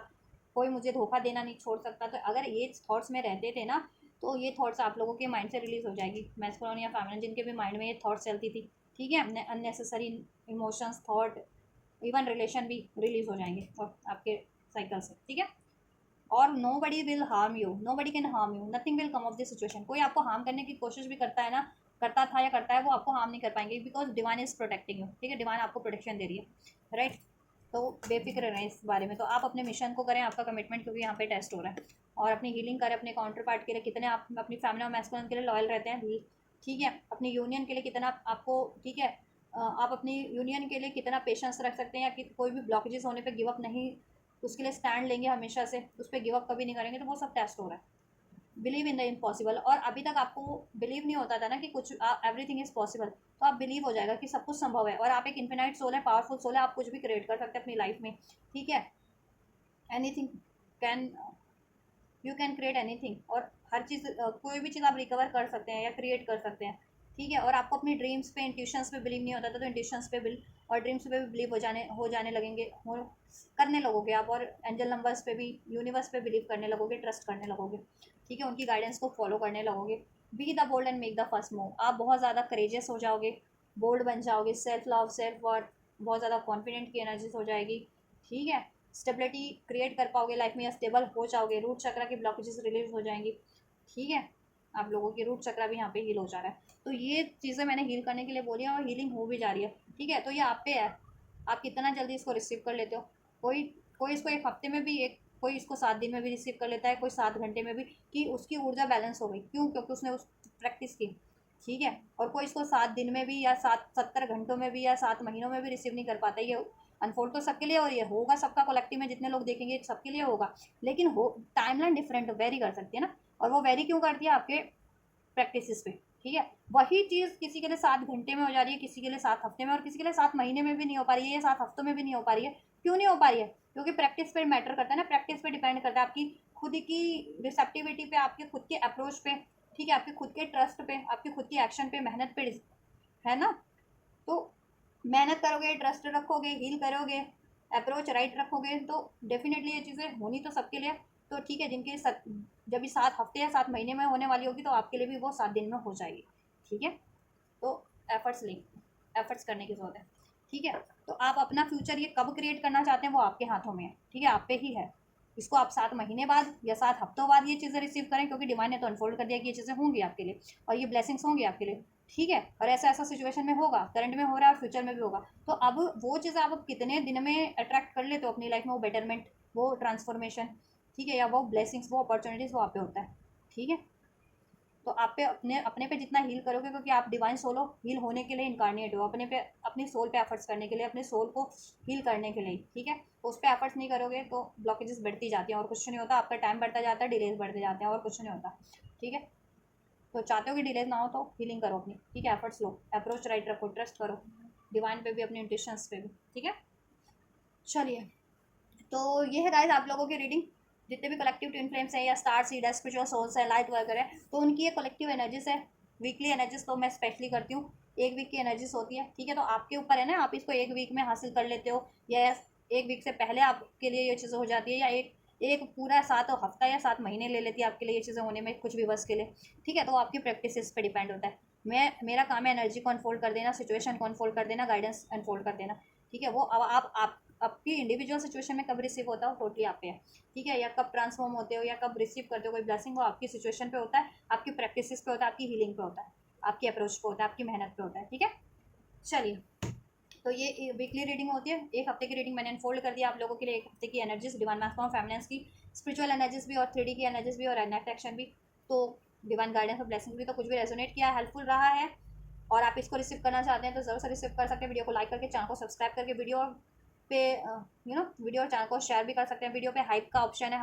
A: कोई मुझे धोखा देना नहीं छोड़ सकता, तो अगर ये थॉट्स में रहते थे ना, तो ये थॉट्स आप लोगों के माइंड से रिलीज हो जाएगी। मैस्कुलिन या फेमिनिन जिनके भी माइंड में ये थॉट्स चलती थी, ठीक है, unnecessary emotions, thought, even relation भी रिलीज हो जाएंगे और आपके साइकिल से। ठीक है, और nobody will harm you, nobody can harm you, nothing will come of this situation. कोई आपको हार्म करने की कोशिश भी करता है ना, करता था या करता है, वो आपको हार्म नहीं कर पाएंगे, because divine is protecting you. ठीक है, डिवाइन आपको प्रोटेक्शन दे रही है, राइट। तो बेफिक्र रहें इस बारे में। तो आप अपने मिशन को करें, आपका कमिटमेंट क्योंकि यहाँ पे टेस्ट हो रहा है, और अपनी हीलिंग करें अपने काउंटर पार्ट के लिए, कितने आप अपनी फैमिली और मैस्कुलिन के लिए लॉयल रहते हैं। ठीक है, अपनी यूनियन के लिए कितना आपको, ठीक है, आप अपनी यूनियन के लिए कितना पेशेंस रख सकते हैं, या कि कोई भी ब्लॉकेजेस होने पे गिव अप नहीं, उसके लिए स्टैंड लेंगे हमेशा से, उस पर गिव अप कभी नहीं करेंगे, तो वो सब टेस्ट हो रहा है। Believe in the impossible. और अभी तक आपको बिलीव नहीं होता था ना कि कुछ एवरीथिंग इज पॉसिबल, तो आप बिलीव हो जाएगा कि सब कुछ संभव है, और आप एक इन्फिनाइट सोल है, पावरफुल सोल है, आप कुछ भी क्रिएट कर सकते हैं अपनी लाइफ में। ठीक है, anything can, you can create anything, और हर चीज़, कोई भी चीज़ आप रिकवर कर सकते हैं या क्रिएट कर सकते हैं। ठीक है, और आपको अपनी ड्रीम्स पे, इंट्यूशंस पे बिलीव नहीं होता था, तो इंट्यूशंस पे बिलीव और ड्रीम्स पे भी बिलीव हो जाने लगेंगे, करने लगोगे आप, और एंजल नंबर्स पे भी, यूनिवर्स पे बिलीव करने लगोगे, ट्रस्ट करने लगोगे। ठीक है, उनकी गाइडेंस को फॉलो करने लगोगे। Be the bold and make the first move. आप बहुत ज़्यादा करेजियस हो जाओगे, बोल्ड बन जाओगे, सेल्फ लव, सेल्फ वर्थ, बहुत ज़्यादा कॉन्फिडेंट की एनर्जीज हो जाएगी। ठीक है, स्टेबिलिटी क्रिएट कर पाओगे लाइफ में, या स्टेबल हो जाओगे, रूट चक्र की ब्लॉकेजेस रिलीज हो जाएंगी। ठीक है, आप लोगों की रूट चक्र भी यहाँ पे हील हो जा रहा है। तो ये चीज़ें मैंने हील करने के लिए बोली है, और हीलिंग हो भी जा रही है। ठीक है, तो ये आप पे है, आप कितना जल्दी इसको रिसीव कर लेते हो। कोई कोई इसको एक हफ्ते में भी, एक कोई इसको 7 दिन में भी रिसीव कर लेता है, कोई 7 घंटे में भी, कि उसकी ऊर्जा बैलेंस हो गई, क्यों, क्योंकि उसने उस प्रैक्टिस की। ठीक है, और कोई इसको 7 दिन में भी, या 70 घंटों में भी, या 7 महीनों में भी रिसीव नहीं कर पाता। ये अनफोल्ड तो सबके लिए, और ये होगा सबका कलेक्टिव में, जितने लोग देखेंगे सबके लिए होगा, लेकिन हो टाइमलाइन डिफरेंट वेरी कर सकती है ना। और वो वेरी क्यों करती है, आपके प्रैक्टिस पे। ठीक है, वही चीज़ किसी के लिए 7 घंटे में हो जा रही है, किसी के लिए 7 हफ्ते में, और किसी के लिए 7 महीने में भी नहीं हो पा रही है, या 7 हफ्तों में भी नहीं हो पा रही है। क्यों नहीं हो पा रही है, क्योंकि प्रैक्टिस पे मैटर करता है ना, प्रैक्टिस पे डिपेंड करता है, आपकी खुद की रिसेप्टिविटी पे, आपके खुद के अप्रोच पे। ठीक है, आपके खुद के ट्रस्ट पे, आपके खुद की एक्शन पे, मेहनत पे, है ना। तो मेहनत करोगे, ट्रस्ट रखोगे, हील करोगे, अप्रोच राइट रखोगे, तो डेफिनेटली ये चीज़ें होनी तो सबके लिए। तो ठीक है, जिनके जब ये 7 हफ्ते या 7 महीने में होने वाली होगी, तो आपके लिए भी वो 7 दिन में हो जाएगी। ठीक है, तो एफर्ट्स लें, एफर्ट्स करने की ज़रूरत है। ठीक है, तो आप अपना फ्यूचर ये कब क्रिएट करना चाहते हैं, वो आपके हाथों में है। ठीक है, आप पे ही है। इसको आप 7 महीने बाद या 7 हफ्तों बाद ये चीज़ें रिसीव करें, क्योंकि डिवाइन ने तो अनफोल्ड कर दिया कि ये चीज़ें होंगी आपके लिए, और ये ब्लेसिंग्स होंगी आपके लिए। ठीक है, और ऐसा ऐसा सिचुएशन में होगा, करंट में हो रहा है और फ्यूचर में भी होगा। तो अब वो चीज़ आप कितने दिन में अट्रैक्ट कर लेते हो अपनी लाइफ में, वो बेटरमेंट, वो ट्रांसफॉर्मेशन, ठीक है, या वो ब्लेसिंग्स, वो अपॉर्चुनिटीज़, वो आप पे होता है। ठीक है, तो आप पे अपने अपने पे जितना हील करोगे, क्योंकि आप डिवाइन सोल हो, हील होने के लिए इनकारनेट हो, अपने पे, अपनी सोल पे एफर्ट्स करने के लिए, अपने सोल को हील करने के लिए। ठीक है, तो उस पर एफर्ट्स नहीं करोगे तो ब्लॉकेजेस बढ़ती जाती हैं, और कुछ नहीं होता, आपका टाइम बढ़ता जाता है, डिलेज बढ़ते जाते हैं, और कुछ नहीं होता। ठीक है, तो चाहते हो कि डिलेज ना हो, तो हीलिंग करो अपनी। ठीक है, एफर्ट्स लो, अप्रोच राइट रखो, ट्रस्ट करो डिवाइन पे भी, अपने इंट्यूशंस पे भी। ठीक है, चलिए, तो ये है गाइस आप लोगों की रीडिंग। जितने भी कलेक्टिव ट्विन फ्लेम्स हैं, या स्टार सीड है, स्पिरिचुअल सोल्स है, लाइट वर्कर है, तो उनकी ये कलेक्टिव एनर्जीज है। वीकली एनर्जीज तो मैं स्पेशली करती हूँ, एक वीक की एनर्जीज होती है। ठीक है, तो आपके ऊपर है ना, आप इसको एक वीक में हासिल कर लेते हो, या एक वीक से पहले आपके लिए ये चीज़ें हो जाती है, या एक एक पूरा 7 हफ्ता या 7 महीने ले लेती है आपके लिए ये चीज़ें होने में, कुछ भी बस के लिए। ठीक है, तो आपकी प्रैक्टिस पे डिपेंड होता है। मेरा काम है एनर्जी को अनफोल्ड कर देना, सिचुएशन को अनफोल्ड कर देना, गाइडेंस अनफोल्ड कर देना, ठीक है। वो अब आप आपकी इंडिविजुअल सिचुएशन में कब रिसीव होता है वो टोटली आप पे है, ठीक है। या कब ट्रांसफॉर्म होते हो या कब रिसीव करते हो कोई ब्लेसिंग, वो आपकी सिचुएशन पे होता है, आपकी प्रैक्टिस पे होता है, आपकी हीलिंग पे होता है, आपकी अप्रोच पे होता है, आपकी मेहनत पे होता है, ठीक है। चलिए, तो ये वीकली रीडिंग होती है। एक हफ्ते की रीडिंग मैंने अनफोल्ड कर दिया आप लोगों के लिए, एक हफ्ते की एनर्जीज, डिवाइन मैक्सिमम फेमिनिन्स की, स्पिरिचुअल एनर्जीज भी और 3D की एनर्जीज भी और नेक्स्ट एक्शन भी, तो डिवाइन गाइडेंस और ब्लेसिंग भी। तो कुछ भी रेजोनेट किया, हेल्पफुल रहा है और आप इसको रिसीव करना चाहते हैं तो जरूर से रिसीव कर सकते हैं। वीडियो को लाइक करके, चैनल को सब्सक्राइब करके, वीडियो पे वीडियो और चैनल को शेयर भी कर सकते हैं। वीडियो पे हाइप का ऑप्शन है,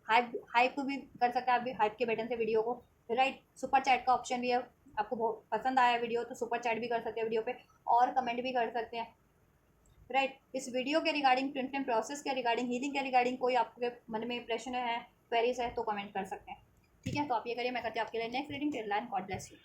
A: हाइप भी कर सकते हैं आप भी, हाइप के बटन से वीडियो को, राइट। सुपर चैट का ऑप्शन भी है, आपको बहुत पसंद आया वीडियो तो सुपर चैट भी कर सकते हैं वीडियो पे, और कमेंट भी कर सकते हैं, राइट। इस वीडियो के रिगार्डिंग, ट्विन फ्लेम प्रोसेस के रिगार्डिंग, हीलिंग के रिगार्डिंग कोई आपके मन में प्रश्न है, क्वेरीज है तो कमेंट कर सकते हैं, ठीक है। तो आप ये करिए, मैं करती हूँ आपके लिए next reading. Till then God bless you.